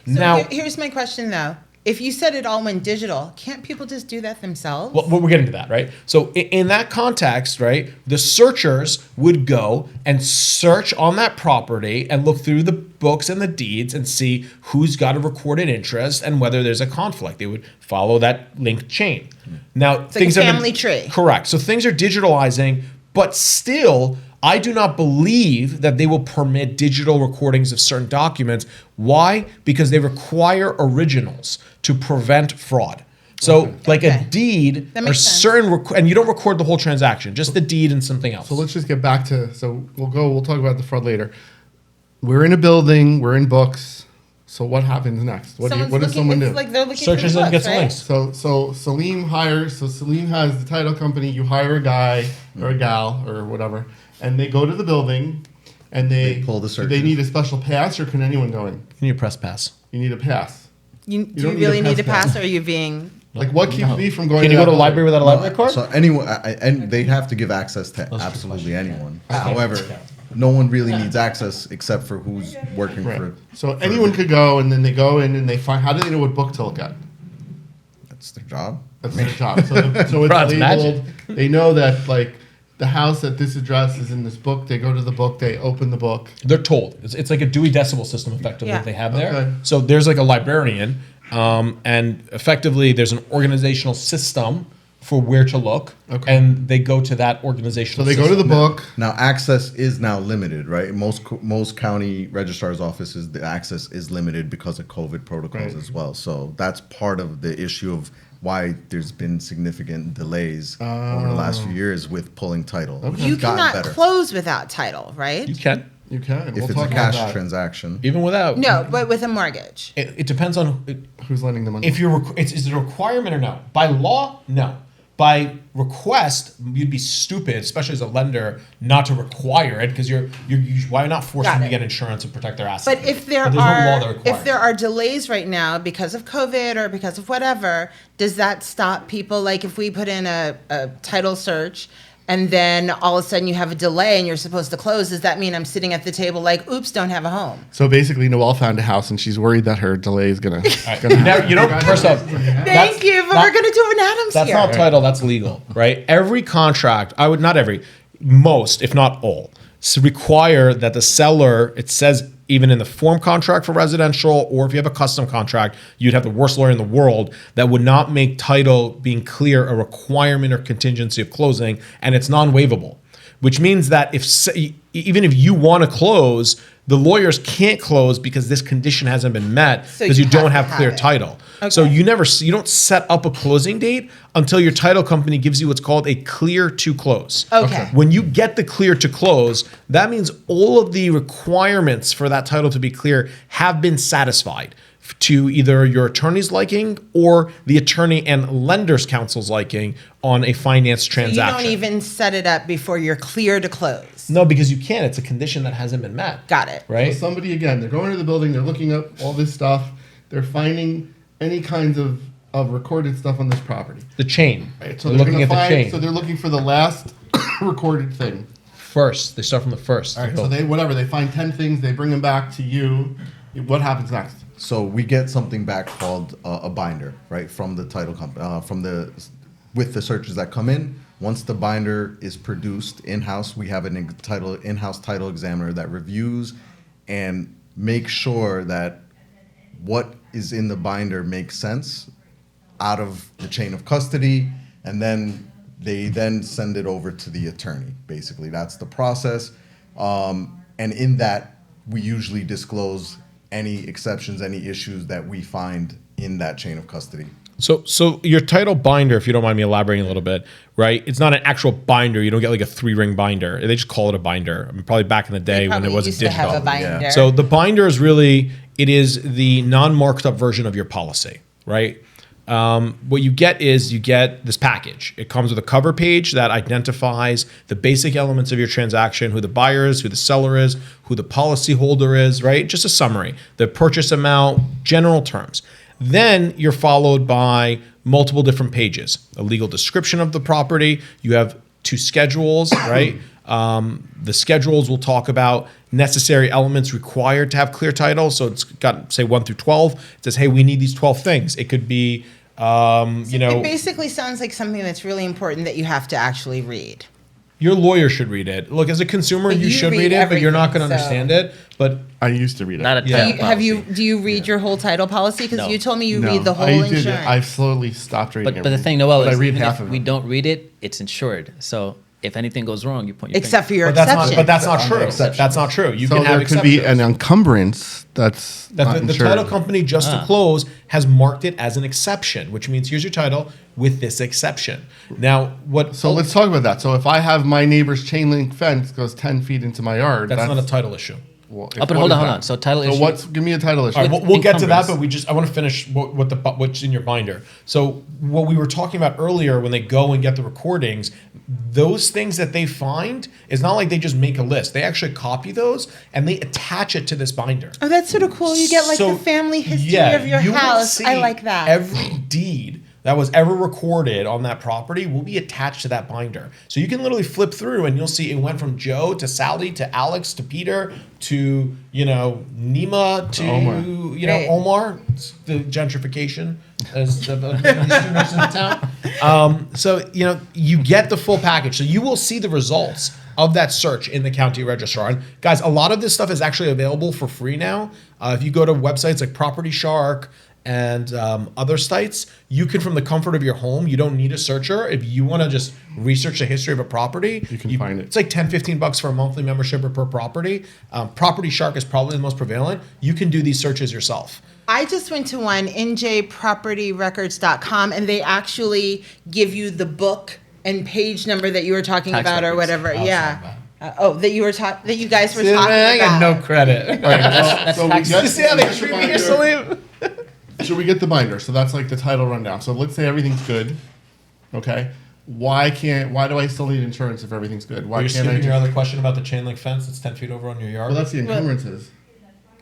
So Now, here's my question though. If you said it all went digital, can't people just do that themselves? well, we're getting to that, right? So in that context, right, the searchers would go and search on that property and look through the books and the deeds and see who's got a recorded interest and whether there's a conflict. They would follow that linked chain. Now, like a family tree. Correct. So things are digitalizing, but still, I do not believe that they will permit digital recordings of certain documents. Why? Because they require originals to prevent fraud. So, like a Okay. deed, That or makes sense. certain, and you don't record the whole transaction, just the deed and something else. So let's just get back to. So we'll talk about the fraud later. We're in a building. We're in books. So what happens next? What Someone's does someone do? it's like they're looking Searches for the and books, gets right? links. So Salim hires. So Salim has the title company. You hire a guy or a gal or whatever, and they go to the building, and they pull the do searches. they need a special pass, or can anyone go in? You need a press pass. You need a pass. Do you don't need really a need a pass pass, or are you being? Like what keeps me from going? Can you to go to that a library building? without a library card? So anyone, and they have to give access to absolutely anyone. However, no one really needs access except for who's working Right. for. So anyone could go, and then they go in and they find. How do they know what book to look at? That's their job. That's their job. So it's Bro, it's labeled. They know that like the house at this address is in this book. They go to the book. They open the book. They're told. It's like a Dewey Decimal System, effectively, Yeah. that they have there. Okay. So there's like a librarian, and effectively there's an organizational system for where to look, Okay. and they go to that So organizational they system. go to the book. Now access is now limited, right? Most county registrars' offices, the access is limited because of COVID protocols Right. as well. So that's part of the issue of why there's been significant delays over the last few years with pulling title. Okay. You It's gotten cannot better. close without title, right? You can, You can. If We'll it's talk a about cash that. transaction. even without. No, but with a mortgage. It depends on Who's lending the money? if you're. Is it a requirement or no? By law, no. By request, you'd be stupid, especially as a lender, not to require it because you're why not force Got them to it. get insurance and protect their assets? But if there there's no law that are requires if there it. are delays right now because of COVID or because of whatever, does that stop people? Like if we put in a title search and then all of a sudden you have a delay and you're supposed to close, does that mean I'm sitting at the table like, oops, don't have a home? So basically, Noelle found a house and she's worried that her delay is gonna. Now, first off, Thank you, but we're gonna do an Adams that's here. not title, that's legal, right? Every contract, not every, most, if not all, require that the seller, it says even in the form contract for residential, or if you have a custom contract, you'd have the worst lawyer in the world that would not make title being clear a requirement or contingency of closing, and it's non-waivable, which means that even if you want to close, the lawyers can't close because this condition hasn't been met So because you you don't have have to clear have it. title. Okay. So you don't set up a closing date until your title company gives you what's called a clear to close. Okay. When you get the clear to close, that means all of the requirements for that title to be clear have been satisfied to either your attorney's liking or the attorney and lender's counsel's liking on a finance So you transaction. don't even set it up before you're clear to close. No, because you can't. It's a condition that hasn't been met. Got it. Right? So somebody, again, they're going to the building, they're looking up all this stuff, they're finding any kinds of recorded stuff on this property. The chain. Right? So They're looking at the chain. So they're looking for the last recorded thing. First. They start from the first. All right, so they find 10 things, they bring them back to you. What happens next? So we get something back called a binder, right, from the title company, with the searches that come in. Once the binder is produced in-house, we have an in-house title examiner that reviews and makes sure that what is in the binder makes sense out of the chain of custody, and then they then send it over to the attorney. Basically, that's the process. And in that, we usually disclose any exceptions, any issues that we find in that chain of custody. So your title binder, if you don't mind me elaborating a little bit, right? It's not an actual binder. You don't get like a 3-ring binder. They just call it a binder. I mean, probably back in the day when it wasn't used digital. to have a binder. So the binder is really, it is the non-marked up version of your policy, right? What you get is you get this package. It comes with a cover page that identifies the basic elements of your transaction, who the buyer is, who the seller is, who the policy holder is, right? Just a summary, the purchase amount, general terms. Then you're followed by multiple different pages, a legal description of the property. You have 2 schedules, right? The schedules will talk about necessary elements required to have clear title. So it's got, say, 1 through 12. It says, hey, we need these 12 things. It could be, It basically sounds like something that's really important that you have to actually read. your lawyer should read it. Look, as a consumer, But you you should read read it, but you're not going to everything, understand it. But I used to read it. Not a Yeah. title Do you read your whole title policy? Because No. you told me you No, read the whole I did. insurance. I've slowly stopped reading But the everything. thing, Noelle, But I is read even half if of we it. don't read it, it's insured. So if anything goes wrong, you point your Except for finger. your that's exception. not. But that's not true. Exception. That's not true. You So can have there could be exceptions. an encumbrance that's That not the insured. title company just to close has marked it as an exception, which means here's your title with this exception. Now, what? So let's talk about that. So if I have my neighbor's chain link fence goes 10 feet into my yard, That's not a title issue. Well, Oh, but what hold is on, hold that? on. So title So issue. give me a title issue. All right, we'll get to that, Encumbrance. but I want to finish what's in your binder. So what we were talking about earlier, when they go and get the recordings, those things that they find is not like they just make a list. They actually copy those and they attach it to this binder. Oh, that's sort of cool. You get like So, the family history yeah, of your you will house. I see like that. Every deed that was ever recorded on that property will be attached to that binder. So you can literally flip through and you'll see it went from Joe to Sally to Alex to Peter to, Nima to, Omar. Right. Omar. It's the gentrification as the easterners in town. So, you get the full package. So you will see the results of that search in the county registrar. And guys, a lot of this stuff is actually available for free now. If you go to websites like Property Shark and other sites, you can, from the comfort of your home, you don't need a searcher. If you want to just research the history of a property, You can find it. It's like $10-15 for a monthly membership or per property. Property Shark is probably the most prevalent. You can do these searches yourself. I just went to one, njpropertyrecords.com, and they actually give you the book and page number that you were talking Tax about or records. whatever. Oh, Yeah. sorry, That you guys were talking about. credit. That's So we tax- get- You see how they get the treat me here, binder. Salim? So we get the binder. So that's like the title rundown. So let's say everything's good. Okay. Why do I still need insurance if everything's good? Why You're can't I skipping your just, other question about the chain link fence that's 10 feet over on your yard? well, that's the encumbrances.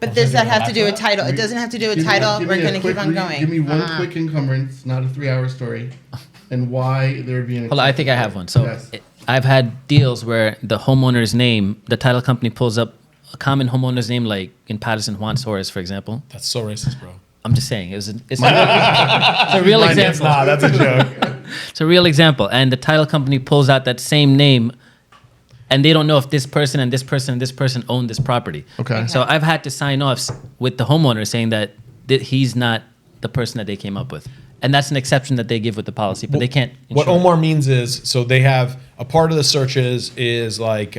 But does that have to do with Back to title? It doesn't have to do with Give me- title. give We're me a going to quick keep on read- going. Give me one quick encumbrance, not a 3-hour story, and why there would be an Hold on, I think I have one. So Yes. I've had deals where the homeowner's name, the title company pulls up a common homeowner's name, like in Patterson, Juan Suarez, for example. That's so racist, bro. I'm just saying, it's a real example. Nah, that's a joke. It's a real example. And the title company pulls out that same name, and they don't know if this person and this person and this person own this property. Okay. So I've had to sign off with the homeowner saying that he's not the person that they came up with. And that's an exception that they give with the policy, but they can't What insure it. Omar means is, so they have a part of the searches is like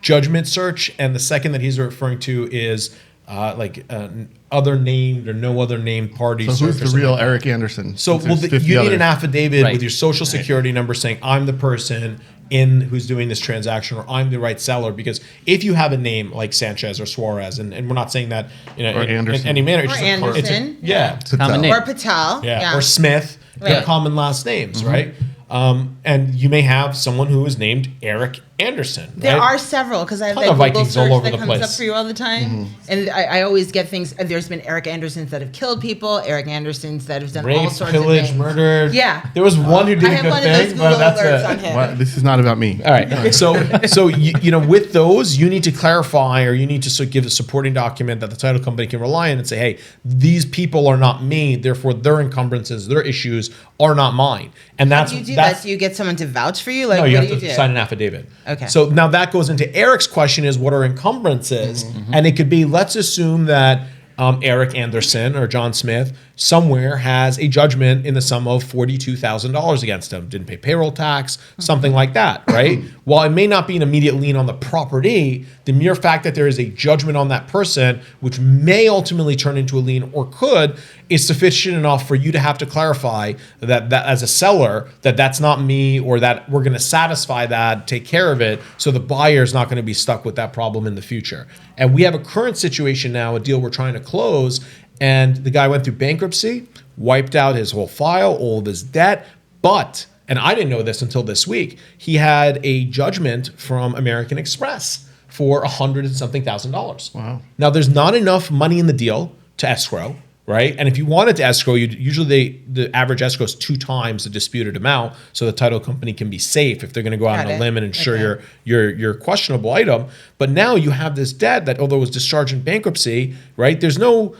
judgment search, and the second that he's referring to is other named or no other named party. So who's search or the real something. Eric Anderson? So Since there's 50 you need others. an affidavit Right. with your social security number saying I'm the person in who's doing this transaction, or I'm the right seller. Because if you have a name like Sanchez or Suarez, and we're not saying that in Or Anderson. any manner, it's Or just Anderson. yeah, Common name. Or Patel. yeah, or Smith, they're Right. common last names, right? And you may have someone who is named Eric Anderson. There right? are several because I have Ton that of Google Vikings all search over that the comes place. up for you all the time, and I always get things. There's been Eric Andersons that have killed people, Eric Andersons that have done all Rape, sorts pillage, of things. murdered. Yeah. There was one who did I a have good one of those thing, Google but that's alerts it. on him. Well, this is not about me. All right. So you know, with those, you need to clarify, or you need to give a supporting document that the title company can rely on and say, hey, these people are not me, therefore their encumbrances, their issues are not mine. And How that's do you do that's that? Do you get someone to vouch for you? Like, no, what you do have you to do? sign an affidavit. Okay. So now that goes into Eric's question is what are encumbrances? And it could be, let's assume that Eric Anderson or John Smith somewhere has a judgment in the sum of $42,000 against him. Didn't pay payroll tax, something like that, right? While it may not be an immediate lien on the property, the mere fact that there is a judgment on that person, which may ultimately turn into a lien or could, is sufficient enough for you to have to clarify that as a seller, that that's not me, or that we're going to satisfy that, take care of it, so the buyer is not going to be stuck with that problem in the future. And we have a current situation now, a deal we're trying to close, and the guy went through bankruptcy, wiped out his whole file, all of his debt, but, and I didn't know this until this week, he had a judgment from American Express for $100 and something thousand. Wow. Now, there's not enough money in the deal to escrow, right? And if you wanted to escrow, usually the average escrow is 2 times the disputed amount, so the title company can be safe if they're going to go out Got on a it. limb and insure Okay. your questionable item. But now you have this debt that, although it was discharged in bankruptcy, right? There's no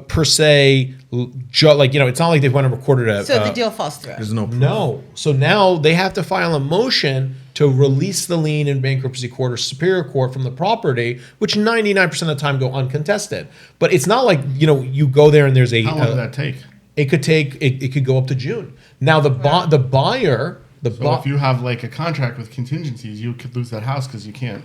per se, it's not like they went and recorded a. So the deal falls through. There's no proof. No. So now they have to file a motion to release the lien in bankruptcy court or superior court from the property, which 99% of the time go uncontested. But it's not like, you go there and there's a. How long did that take? It could go up to June. Now the buyer. So if you have like a contract with contingencies, you could lose that house because you can't.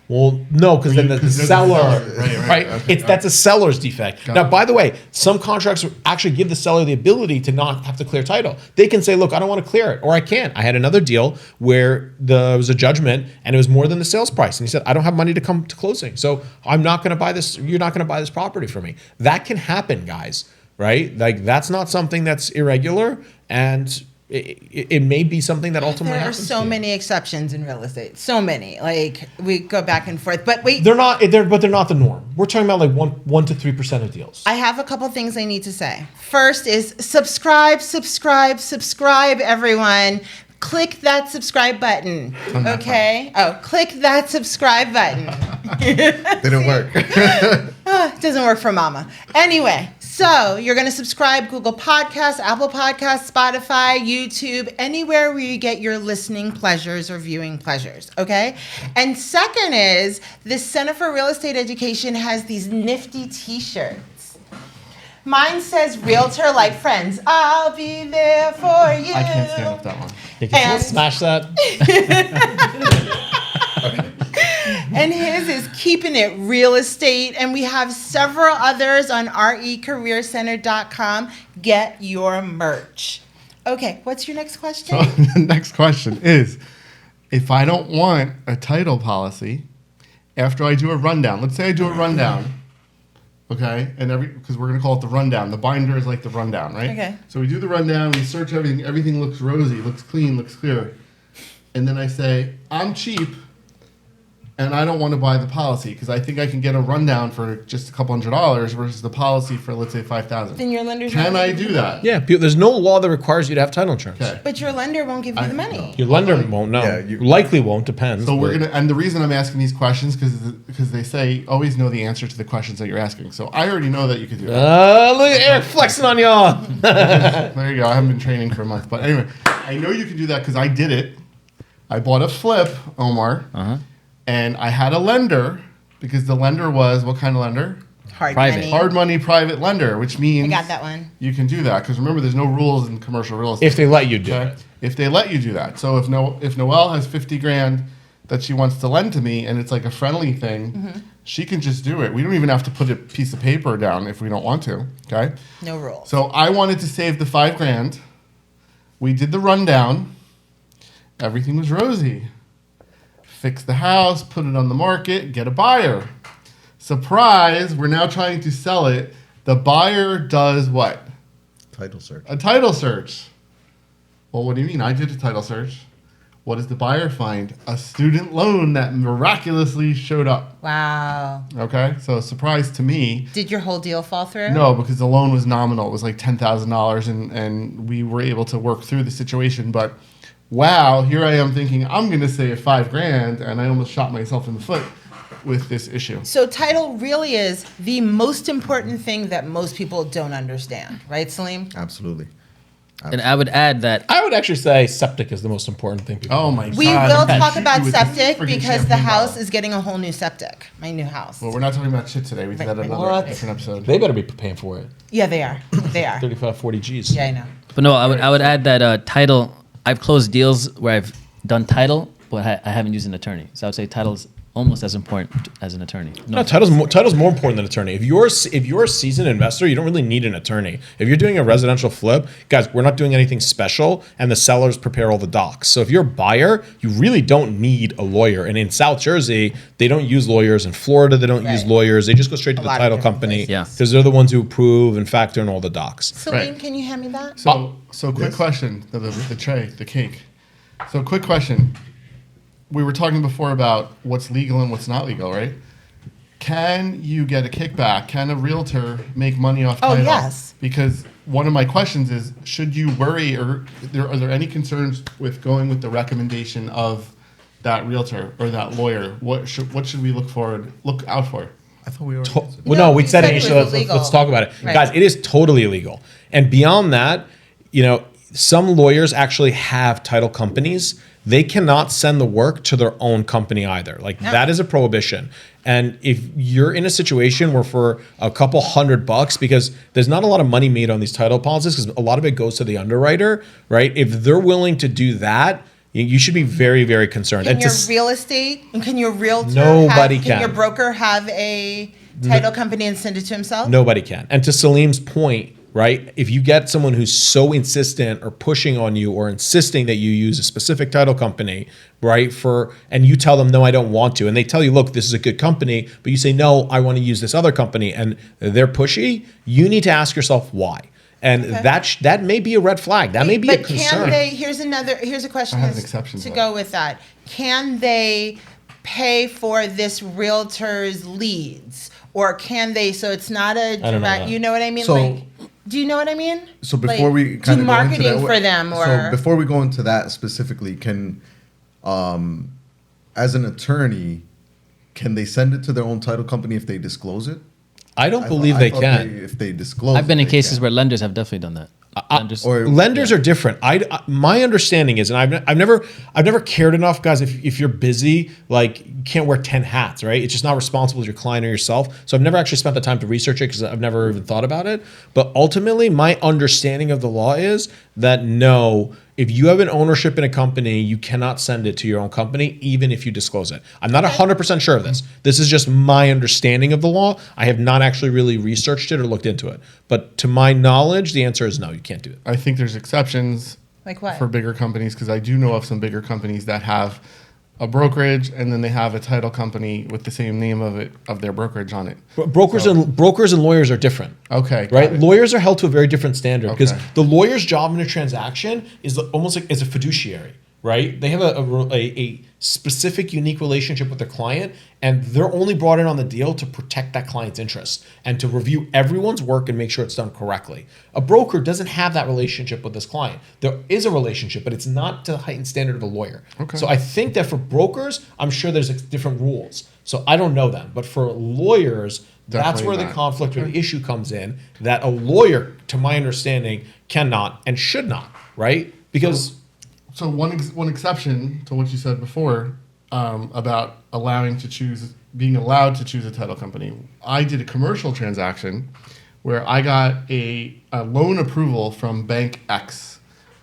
Well, no, because then the Because there's a seller, seller. right? Okay. That's a seller's defect. Got Now, it. by the way, some contracts actually give the seller the ability to not have to clear title. They can say, look, I don't want to clear it, or I can't. I had another deal where there was a judgment and it was more than the sales price. And he said, I don't have money to come to closing. So I'm not going to buy this. You're not going to buy this property for me. That can happen, guys, right? Like, that's not something that's irregular. And it may be something that ultimately There are happens. so to you. many exceptions in real estate. So many. Like, we go back and forth. But wait, They're not the norm. We're talking about like 1 to 3% of deals. I have a couple things I need to say. First is subscribe, everyone. Click that subscribe button. Okay? Oh, click that subscribe button. Didn't work. It doesn't work for mama. Anyway, so you're going to subscribe Google Podcasts, Apple Podcasts, Spotify, YouTube, anywhere where you get your listening pleasures or viewing pleasures, okay? And second is the Center for Real Estate Education has these nifty t-shirts. Mine says realtor like friends. I'll be there for you. I can't stand up that one. And- Smash that. And his is keeping it real estate. And we have several others on recareercenter.com. Get your merch. Okay, what's your next question? So the next question is, if I don't want a title policy, after I do a rundown, let's say I do a rundown, okay, and because we're gonna call it the rundown. The binder is like the rundown, right? Okay. So we do the rundown, we search everything. Everything looks rosy, looks clean, looks clear, and then I say, I'm cheap. and I don't want to buy the policy because I think I can get a rundown for just a couple $100 versus the policy for, let's say, $5,000. Then your lender's Can not I gonna give do you that? Yeah, there's no law that requires you to have title insurance. Okay. But your lender won't give you the money. Your lender won't know. Yeah, you- Likely won't. Depends. So we're but- gonna, and the reason I'm asking these questions because they say always know the answer to the questions that you're asking. So I already know that you could do that. Look at Eric flexing on y'all. There you go. I haven't been training for a month, but anyway, I know you can do that because I did it. I bought a flip, Omar, and I had a lender because the lender was what kind of lender? Hard Private. money. Hard money private lender, which means I got that one. you can do that because remember, there's no rules in commercial real estate. If they let you do Okay? it. If they let you do that. So if Noelle has 50 grand that she wants to lend to me and it's like a friendly thing, she can just do it. We don't even have to put a piece of paper down if we don't want to. Okay. No rules. So I wanted to save the 5 grand. We did the rundown. Everything was rosy. Fix the house, put it on the market, get a buyer. Surprise, we're now trying to sell it. The buyer does what? Title search. A title search. Well, what do you mean? I did a title search. What does the buyer find? A student loan that miraculously showed up. Wow. Okay, so surprise to me. Did your whole deal fall through? No, because the loan was nominal. It was like $10,000, and we were able to work through the situation. But wow, here I am thinking I'm going to save 5 grand, and I almost shot myself in the foot with this issue. So title really is the most important thing that most people don't understand, right, Salim? Absolutely. And I would add that I would actually say septic is the most important thing. People Oh my We God! will I'm gonna talk shoot about you with this septic friggin' because the champagne house bottle. is getting a whole new septic. My new house. Well, we're not talking about shit today. We did that Right, another what? different episode. They better be paying for it. Yeah, they are. They are. 35, 40 G's. Yeah, I know. But no, I would add that title. I've closed deals where I've done title, but I haven't used an attorney. So I would say title's almost as important as an attorney. No, title's more important than attorney. If you're a seasoned investor, you don't really need an attorney. If you're doing a residential flip, guys, we're not doing anything special, and the sellers prepare all the docs. So if you're a buyer, you really don't need a lawyer. And in South Jersey, they don't use lawyers. In Florida, they don't use Right. lawyers. They just go straight to A the lot of title different company places. Yeah. because they're the ones who approve and factor in all the docs. Salim, Right. can you hand me that? So quick question. The tray, the cake. So quick question. We were talking before about what's legal and what's not legal, right? Can you get a kickback? Can a realtor make money off Oh, title? yes. Because one of my questions is, should you worry or are there any concerns with going with the recommendation of that realtor or that lawyer? What should we look out for? I thought we already. Well, No, no, we you said said it it initially. was Let's illegal. talk about it. Right. Guys, it is totally illegal. And beyond that, some lawyers actually have title companies. They cannot send the work to their own company either. Like that is a prohibition. And if you're in a situation where for a couple $100, because there's not a lot of money made on these title policies, because a lot of it goes to the underwriter, right? If they're willing to do that, you should be very, very concerned. Can And your to- real estate and can your realtor Nobody can your can. broker have a title company and send it to himself? Nobody can. And to Salim's point, right? If you get someone who's so insistent or pushing on you or insisting that you use a specific title company, right? And you tell them, no, I don't want to. And they tell you, look, this is a good company, but you say, no, I want to use this other company. And they're pushy. You need to ask yourself why. And that may be a red flag. That may be a But concern. can they? Here's a question I have an is- exception to to go with that. Can they pay for this realtor's leads, or can they? So it's not a don't know direct. that. You know what I mean? So- do you know what I mean? So before Like, we do kind of marketing for them, or so before we go into that specifically, can as an attorney, can they send it to their own title company if they disclose it? I don't I believe thought- they I thought can. if they disclose, I've been in they cases can. where lenders have definitely done that. Lenders, or Lenders are different. My understanding is, and I've never cared enough, guys. If you're busy, like you can't wear 10 hats, right? It's just not responsible as your client or yourself. So I've never actually spent the time to research it because I've never even thought about it. But ultimately, my understanding of the law is that no, if you have an ownership in a company, you cannot send it to your own company, even if you disclose it. I'm not 100% sure of this. This is just my understanding of the law. I have not actually really researched it or looked into it. But to my knowledge, the answer is no, you can't do it. I think there's exceptions like what? for bigger companies because I do know of some bigger companies that have a brokerage and then they have a title company with the same name of their brokerage on it. Brokers and lawyers are different. Okay, got Right? it. Lawyers are held to a very different standard because Okay. the lawyer's job in a transaction is almost like as a fiduciary, right? They have a specific, unique relationship with their client, and they're only brought in on the deal to protect that client's interests and to review everyone's work and make sure it's done correctly. A broker doesn't have that relationship with this client. There is a relationship, but it's not to the heightened standard of a lawyer. Okay. So I think that for brokers, I'm sure there's different rules. So I don't know them, but for lawyers, that's Definitely where the not. conflict or the issue comes in, that a lawyer, to my understanding, cannot and should not, right? Because So one exception to what you said before about being allowed to choose a title company. I did a commercial transaction where I got a loan approval from Bank X.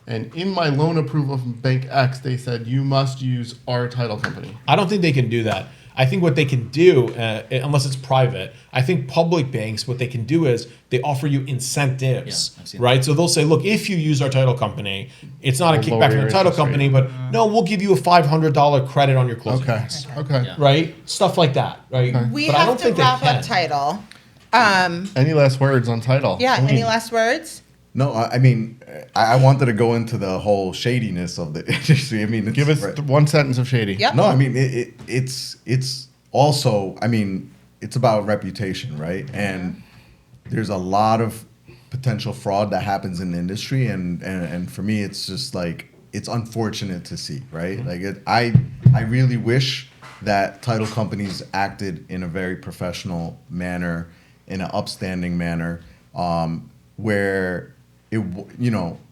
And in my loan approval from Bank X, they said, you must use our title company. I don't think they can do that. I think what they can do, unless it's private, I think public banks, what they can do is they offer you incentives, Yeah, I've seen right? So they'll say, look, if you use our title company, it's not a We'll kickback lower from your the title interest rate. company, but no, we'll give you a $500 credit on your closing Okay. costs, Okay. Yeah. right? Stuff like that, right? We But I have don't to think they wrap can. up title. Any last words on title? Yeah, any last words? No, I mean, I wanted to go into the whole shadiness of the industry. I mean, it's, Give us one sentence of shady. Yep. No, I mean it's also, I mean, it's about reputation, right? And there's a lot of potential fraud that happens in the industry, and for me, it's just like it's unfortunate to see, right? Like I really wish that title companies acted in a very professional manner, in an upstanding manner, where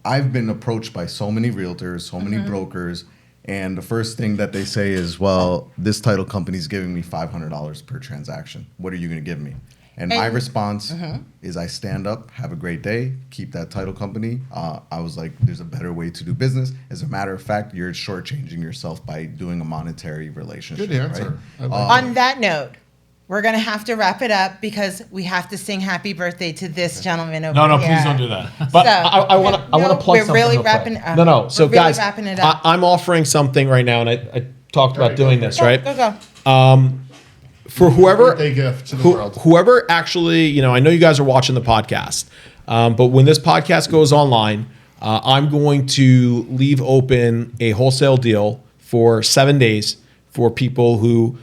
I've been approached by so many realtors, so many brokers, and the first thing that they say is, well, this title company is giving me $500 per transaction. What are you going to give me? And my response is I stand up, have a great day, keep that title company. I was like, there's a better way to do business. As a matter of fact, you're shortchanging yourself by doing a monetary relationship. Good answer. Right? On that note, we're going to have to wrap it up because we have to sing happy birthday to this gentleman over No, here. please don't do that. But I want to plug we're something really real quick. wrapping up. No. So We're really guys, wrapping it up. I'm offering something right now, and I talked about doing this, right? Go. For whoever Birthday gift to the world. whoever actually, I know you guys are watching the podcast, but when this podcast goes online, I'm going to leave open a wholesale deal for 7 days for people who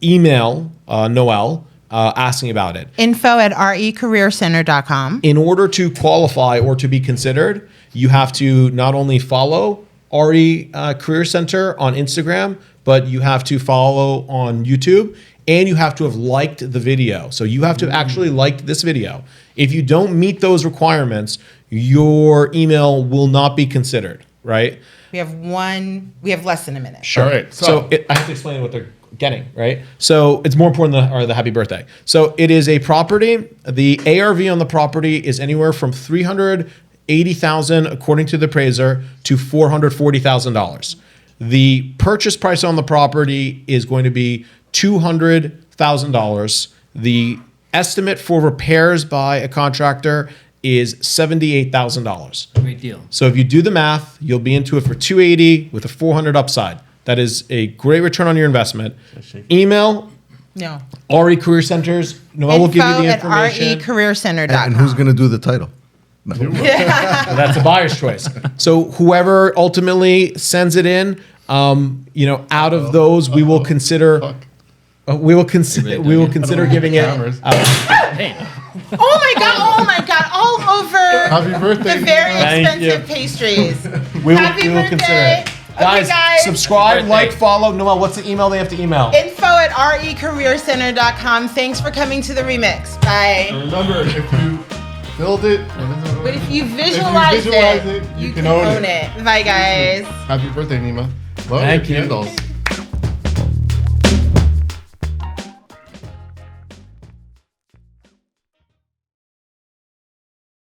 email Noelle asking about it. info@recareercenter.com. In order to qualify or to be considered, you have to not only follow RE Career Center on Instagram, but you have to follow on YouTube, and you have to have liked the video. So you have to have actually liked this video. If you don't meet those requirements, your email will not be considered, right? We have less than a minute. Sure. All right, So I have to explain what they're getting, right? So it's more important than the happy birthday. So it is a property. The ARV on the property is anywhere from $380,000 according to the appraiser to $440,000. The purchase price on the property is going to be $200,000. The estimate for repairs by a contractor is $78,000. Great deal. So if you do the math, you'll be into it for $280 with a $400 upside. That is a great return on your investment. Email No. RE Career Centers. Noelle will give you the information. recareercenter.com. And who's going to do the title? No. That's a buyer's choice. So whoever ultimately sends it in, out of those, we will consider. We will consider giving it. Cameras. Hey, Oh my God. All over Happy birthday. the very Thank you. expensive pastries. We Happy will consider birthday. it. Guys, subscribe, Birthday. like, follow. Noelle, what's the email they have to email? info@recareercenter.com. Thanks for coming to the remix. Bye. And remember, if you build it, But if you visualize visualize it, it, you can own it. Bye, guys. Happy birthday, Nima. Love Thank your you. candles.